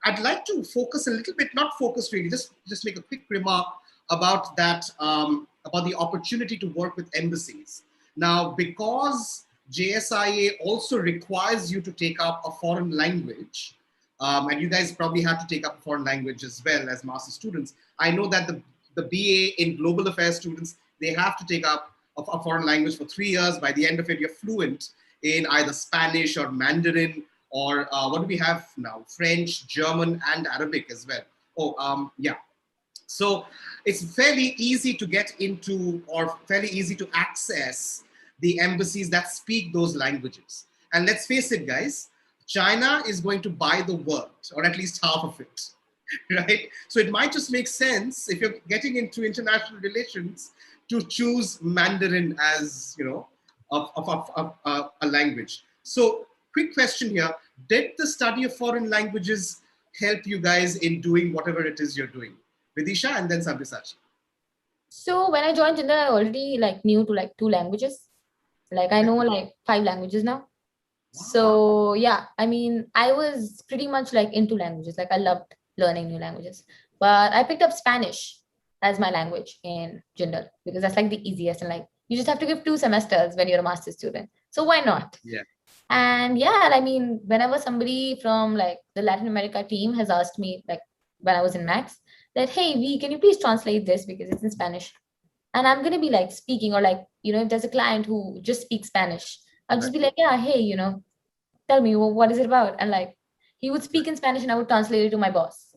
Speaker 1: I'd like to focus a little bit, not focus really, just make a quick remark about that, about the opportunity to work with embassies. Now, because JSIA also requires you to take up a foreign language, and you guys probably have to take up a foreign language as well as master students. I know that the BA in global affairs students, they have to take up a foreign language for 3 years. By the end of it, you're fluent in either Spanish or Mandarin, or what do we have now? French, German, and Arabic as well. Oh, yeah. So it's fairly easy to get into, or fairly easy to access, the embassies that speak those languages. And let's face it, guys, China is going to buy the world, or at least half of it, right? So it might just make sense, if you're getting into international relations, to choose Mandarin as, a language. So quick question here. Did the study of foreign languages help you guys in doing whatever it is you're doing? Vidisha and then Sabyasachi.
Speaker 3: So when I joined Jindal, I already like knew to like 2 languages. Like I know like 5 languages now. So yeah, I mean, I was pretty much like into languages. Like I loved learning new languages. But I picked up Spanish as my language in Jindal because that's like the easiest, and like you just have to give 2 semesters when you're a master's student. So why not?
Speaker 1: Yeah.
Speaker 3: And yeah, I mean, whenever somebody from like the Latin America team has asked me, like when I was in Max, that hey, V, can you please translate this because it's in Spanish? And I'm gonna be like speaking, or like, if there's a client who just speaks Spanish, I'll just be like, yeah, hey, tell me what is it about? And like he would speak in Spanish and I would translate it to my boss.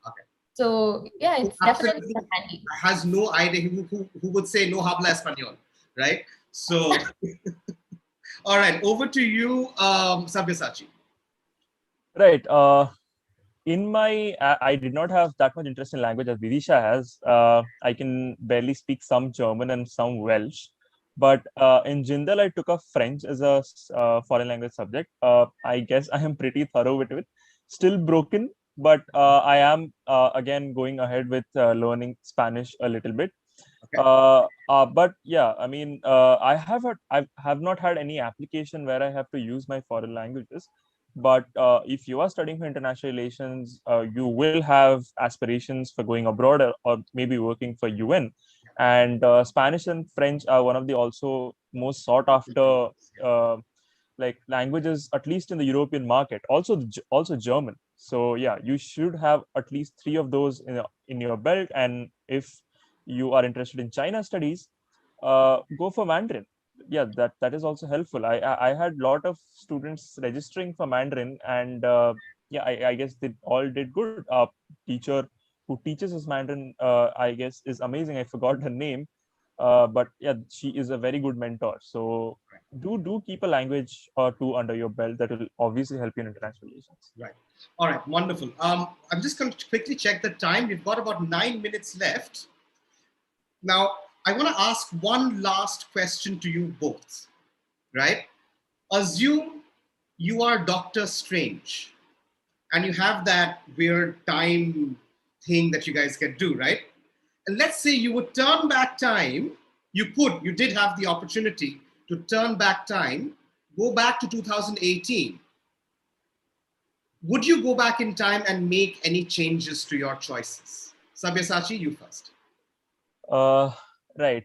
Speaker 1: Okay.
Speaker 3: So yeah, it's definitely handy.
Speaker 1: Has no idea who would say no habla español, right? So all right, over to you, Sabyasachi.
Speaker 2: Right. I did not have that much interest in language as Vidisha has. I can barely speak some German and some Welsh. But in Jindal, I took up French as a foreign language subject. I guess I am pretty thorough with it. Still broken, but I am again going ahead with learning Spanish a little bit.
Speaker 1: Okay.
Speaker 2: But yeah, I mean, I have not had any application where I have to use my foreign languages. But if you are studying for international relations, you will have aspirations for going abroad, or maybe working for UN. And Spanish and French are one of the also most sought after like languages, at least in the European market. Also German. So yeah, you should have at least 3 of those in your belt. And if you are interested in China studies, go for Mandarin. Yeah, that is also helpful. I had a lot of students registering for Mandarin, and yeah, I guess they all did good. Teacher who teaches us Mandarin, I guess, is amazing. I forgot her name, but yeah, she is a very good mentor. So do keep a language or 2 under your belt. That will obviously help you in international relations.
Speaker 1: Right. All right. Wonderful. I'm just going to quickly check the time. We've got about 9 minutes left. Now, I want to ask one last question to you both, right? Assume you are Doctor Strange and you have that weird time thing that you guys can do, right? And let's say you would turn back time. You did have the opportunity to turn back time, go back to 2018, would you go back in time and make any changes to your choices? Sabyasachi, you first.
Speaker 2: Right.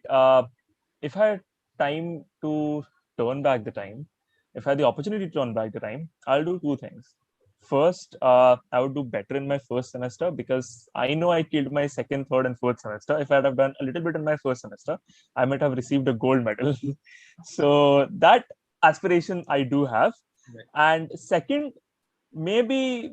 Speaker 2: If I had time to turn back the time, if I had the opportunity to turn back the time, I'll do two things. First, I would do better in my first semester because I know I killed my second, third, and fourth semester. If I'd have done a little bit in my first semester, I might have received a gold medal. So that aspiration I do have.
Speaker 1: Right.
Speaker 2: And second, maybe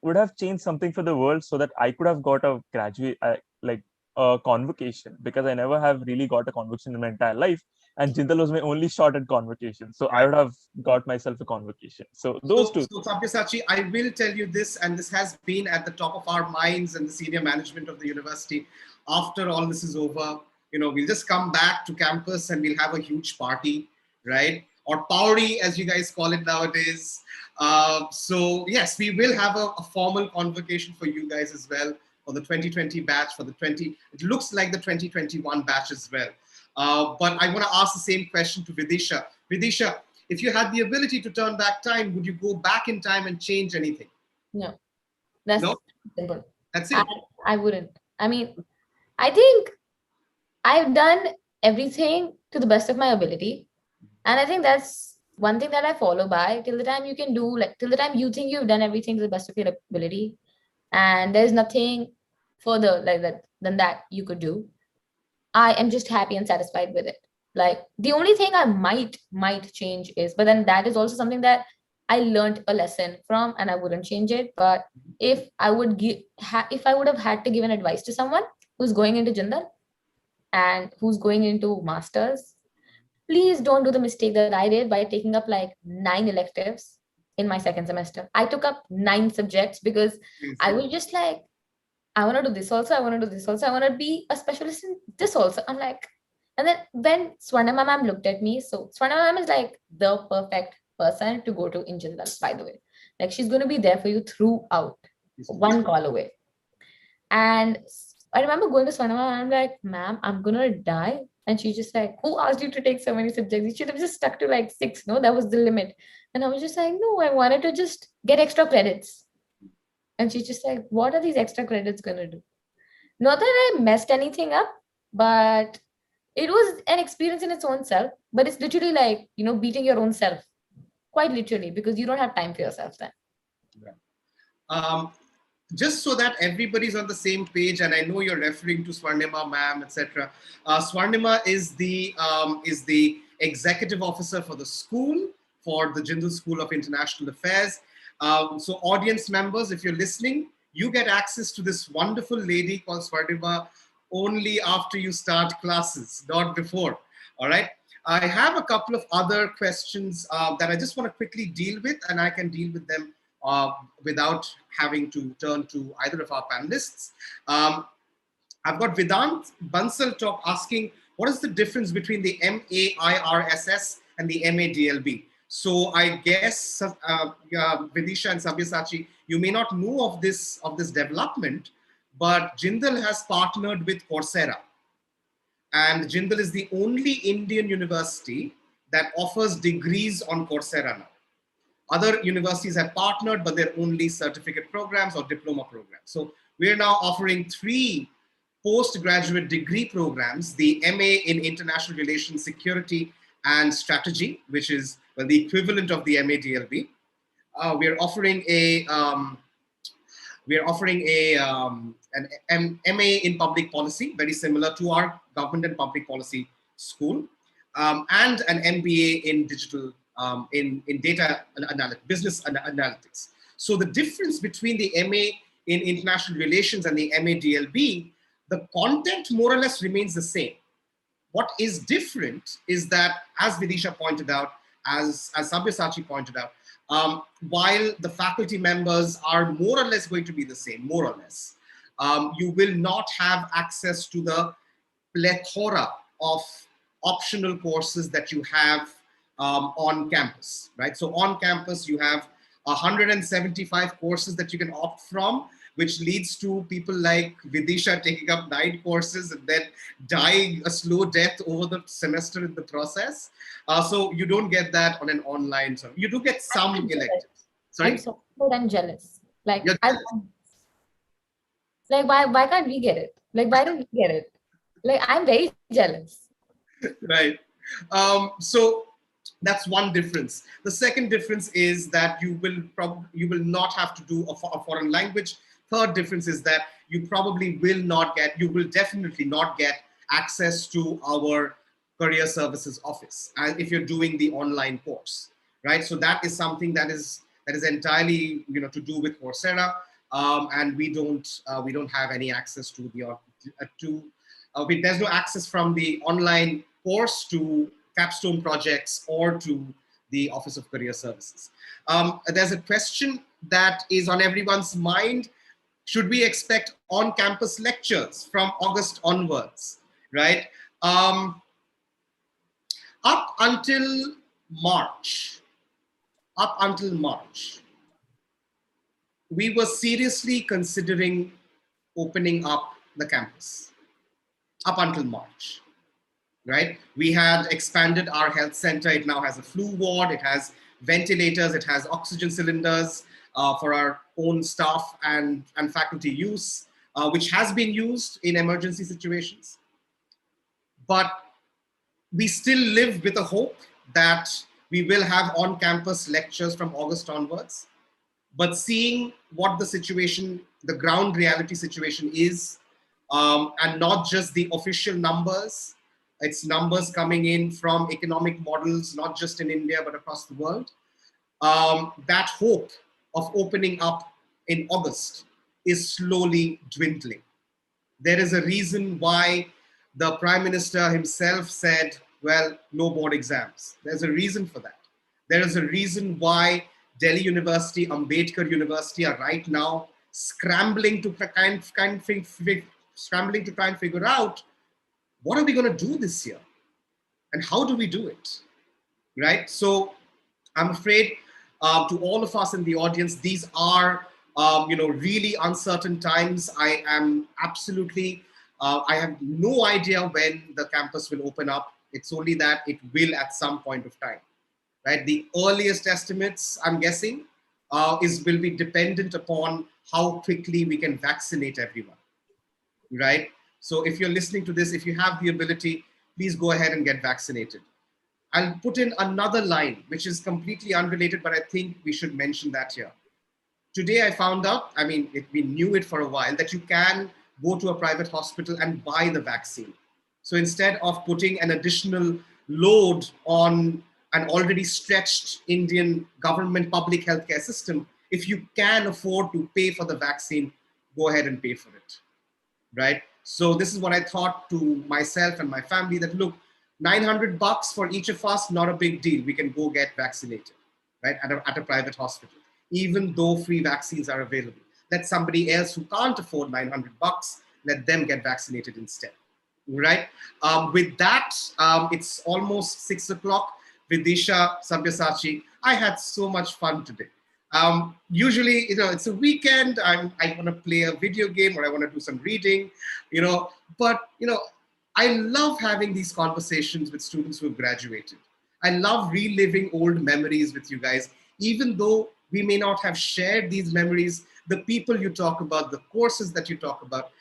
Speaker 2: would have changed something for the world so that I could have got a graduate, like a convocation, because I never have really got a convocation in my entire life. And Jindal was my only shot at convocation. So I
Speaker 1: Right.
Speaker 2: would have got myself a convocation. So those two.
Speaker 1: So Sabyasachi, I will tell you this, and this has been at the top of our minds and the senior management of the university. After all this is over, we'll just come back to campus and we'll have a huge party, right? Or Pauri, as you guys call it nowadays. So yes, we will have a formal convocation for you guys as well for the 2020 batch, it looks like the 2021 batch as well. But I want to ask the same question to Vidisha. Vidisha, if you had the ability to turn back time, would you go back in time and change anything?
Speaker 3: No, that's
Speaker 1: No?
Speaker 3: simple.
Speaker 1: That's it.
Speaker 3: I wouldn't. I mean, I think I've done everything to the best of my ability. And I think that's one thing that I follow by till the time you can do, like till the time you think you've done everything to the best of your ability. And there's nothing further like that than that you could do. I am just happy and satisfied with it. Like the only thing I might change is, but then that is also something that I learned a lesson from, and I wouldn't change it. But if I would if I would have had to give an advice to someone who's going into Jindal and who's going into masters, please don't do the mistake that I did by taking up like 9 electives in my second semester. I took up 9 subjects because I was just like, I want to do this also. I want to do this also. I want to be a specialist in this also. I'm like, and then when Swarnama ma'am looked at me, so Swarnama ma'am is like the perfect person to go to in Jindal, by the way. Like she's going to be there for you throughout, one call away. And I remember going to Swarnama and I'm like, ma'am, I'm going to die. And she's just like, who asked you to take so many subjects? You should have just stuck to like 6. No, that was the limit. And I was just like, no, I wanted to just get extra credits. And she's just like, what are these extra credits going to do? Not that I messed anything up, but it was an experience in its own self. But it's literally like, beating your own self, quite literally, because you don't have time for yourself then.
Speaker 1: Right. Just so that everybody's on the same page, and I know you're referring to Swarnima ma'am, etc. Swarnima is the executive officer for the school, for the Jindal School of International Affairs. So audience members, if you're listening, you get access to this wonderful lady called Swarnima only after you start classes, not before. All right. I have a couple of other questions that I just want to quickly deal with, and I can deal with them without having to turn to either of our panelists. I've got Vedant Bansal asking, what is the difference between the MAIRSS and the MADLB? So I guess Vidisha and Sabyasachi, you may not know of this development, but Jindal has partnered with Coursera. And Jindal is the only Indian university that offers degrees on Coursera now. Other universities have partnered, but they're only certificate programs or diploma programs. So we're now offering 3 postgraduate degree programs, the MA in International Relations, Security and Strategy, which is the equivalent of the MADLB. We're offering an MA in Public Policy, very similar to our Government and Public Policy School, and an MBA in Digital in data business analytics. So the difference between the MA in International Relations and the MADLB, the content more or less remains the same. What is different is that, as Vidisha pointed out, as Sabyasachi pointed out, while the faculty members are more or less going to be the same, more or less, you will not have access to the plethora of optional courses that you have on campus, right? So on campus, you have 175 courses that you can opt from, which leads to people like Vidisha taking up 9 courses and then dying a slow death over the semester in the process. So you don't get that on an online. So you do get some electives. Sorry?
Speaker 3: I'm so good and jealous. Like,
Speaker 1: You're
Speaker 3: like why can't we get it? Like, why don't we get it? Like, I'm very jealous.
Speaker 1: right. So that's one difference. The second difference is that you will not have to do a foreign language. Third difference is that you will definitely not get access to our career services office if you're doing the online course, right? So that is something that is entirely to do with Coursera, and we don't have any access to there's no access from the online course to capstone projects or to the Office of Career Services. There's a question that is on everyone's mind. Should we expect on-campus lectures from August onwards, right? Up until March, we were seriously considering opening up the campus. Up until March, right? We had expanded our health center. It now has a flu ward. It has ventilators. It has oxygen cylinders for our own staff and faculty use, which has been used in emergency situations. But we still live with a hope that we will have on-campus lectures from August onwards. But seeing what the situation, the ground reality situation is, and not just the official numbers, it's numbers coming in from economic models, not just in India, but across the world. That hope of opening up in August is slowly dwindling. There is a reason why the Prime Minister himself said, well, no board exams. There's a reason for that. There is a reason why Delhi University, Ambedkar University are right now scrambling to try and figure out what are we going to do this year and how do we do it, right? So I'm afraid to all of us in the audience, these are really uncertain times. I am absolutely, I have no idea when the campus will open up. It's only that it will at some point of time. Right, the earliest estimates, I'm guessing, will be dependent upon how quickly we can vaccinate everyone, right? So if you're listening to this, if you have the ability, please go ahead and get vaccinated. I'll put in another line, which is completely unrelated, but I think we should mention that here. Today I found out, I mean, we knew it for a while, that you can go to a private hospital and buy the vaccine. So instead of putting an additional load on an already stretched Indian government public healthcare system, if you can afford to pay for the vaccine, go ahead and pay for it, right? So this is what I thought to myself and my family, that look, $900 for each of us, not a big deal. We can go get vaccinated, right, at a private hospital, even though free vaccines are available. Let somebody else who can't afford $900, let them get vaccinated instead, right? With that, it's almost 6 o'clock. Vidisha, Sabyasachi, I had so much fun today. Usually, it's a weekend. I want to play a video game or I want to do some reading, but I love having these conversations with students who have graduated. I love reliving old memories with you guys, even though we may not have shared these memories. The people you talk about, the courses that you talk about,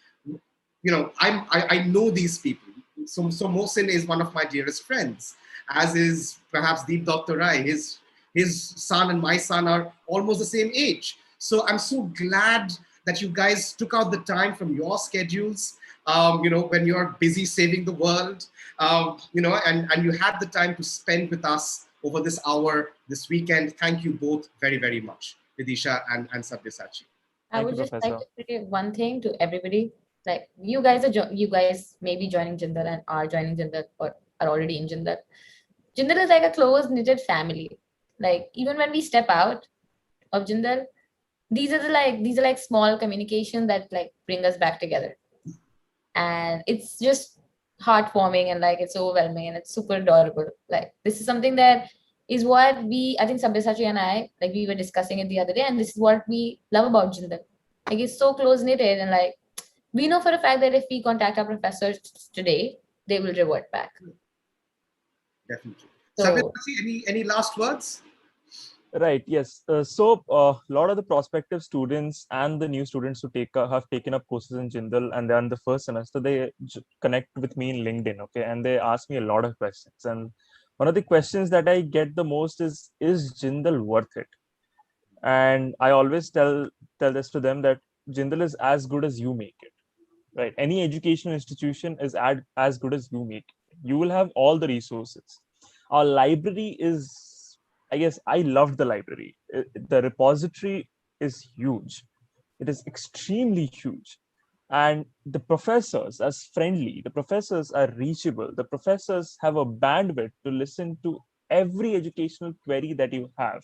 Speaker 1: I know these people. So Mohsin is one of my dearest friends, as is perhaps Deep Dr. Rai. His son and my son are almost the same age. So I'm so glad that you guys took out the time from your schedules, when you're busy saving the world, and you had the time to spend with us over this hour, this weekend. Thank you both very, very much, Vidisha and Sabyasachi.
Speaker 3: I would just like to say one thing to everybody. Like, you guys may be joining Jindal and are joining Jindal or are already in Jindal. Jindal is like a close knitted family. Like, even when we step out of Jindal, these are like small communications that like bring us back together. And it's just heartwarming and like it's overwhelming and it's super adorable. Like, this is something that is what I think Sabyasachi and I, like, we were discussing it the other day, and this is what we love about Jindal. like it's so close knitted, and like we know for a fact that if we contact our professors today, they will revert back.
Speaker 1: Definitely.
Speaker 3: So
Speaker 1: Sabyasachi, any last words?
Speaker 2: Right. Yes. So a lot of the prospective students and the new students who have taken up courses in Jindal and they're in the first semester, they connect with me in LinkedIn. Okay, and they ask me a lot of questions. And one of the questions that I get the most is Jindal worth it? And I always tell this to them that Jindal is as good as you make it. Right. Any educational institution is as good as you make it. You will have all the resources. Our library is, I guess, I loved the library. The repository is huge. It is extremely huge. And the professors are friendly. The professors are reachable. The professors have a bandwidth to listen to every educational query that you have.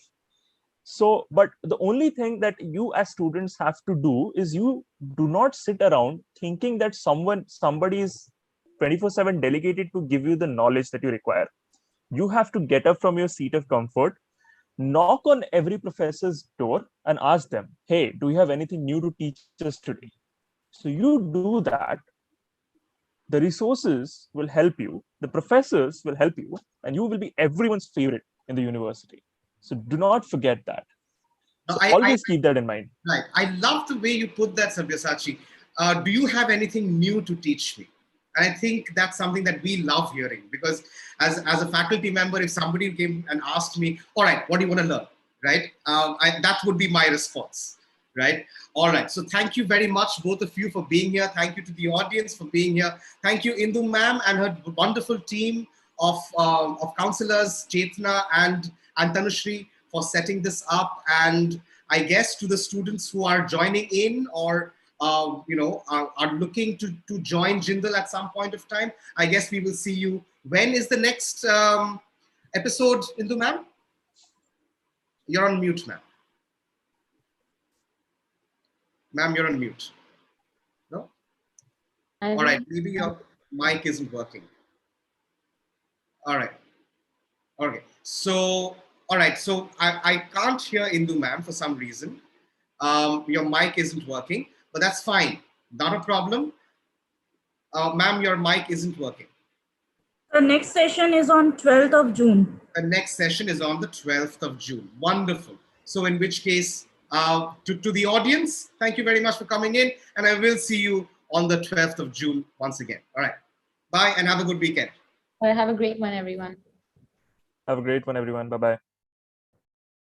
Speaker 2: So, but the only thing that you as students have to do is you do not sit around thinking that somebody is 24/7 delegated to give you the knowledge that you require. You have to get up from your seat of comfort, knock on every professor's door and ask them, hey, do you have anything new to teach us today? So you do that. The resources will help you, the professors will help you, and you will be everyone's favorite in the university. So do not forget that.
Speaker 1: No,
Speaker 2: So always keep that in mind.
Speaker 1: right. I love the way you put that, Sabyasachi. Do you have anything new to teach me? And I think that's something that we love hearing, because as a faculty member, if somebody came and asked me, all right, what do you want to learn? Right? That would be my response. Right? All right. So thank you very much, both of you, for being here. Thank you to the audience for being here. Thank you, Indu ma'am and her wonderful team of counselors, Chetna and Tanushri, for setting this up. And I guess to the students who are joining in or are looking to join Jindal at some point of time, I guess we will see you. When is the next episode, Indu ma'am? You're on mute, ma'am. Ma'am, you're on mute. No? All right, maybe your mic isn't working. All right. Okay. So, all right. So I can't hear Indu ma'am for some reason. Your mic isn't working, but that's fine. Not a problem. Ma'am, your mic isn't working.
Speaker 4: The next session is on 12th of June.
Speaker 1: The next session is on the 12th of June. Wonderful. So in which case, to the audience, thank you very much for coming in. And I will see you on the 12th of June once again. All right. Bye and have a good weekend.
Speaker 3: have a great one, everyone.
Speaker 2: Have a great one, everyone. Bye-bye.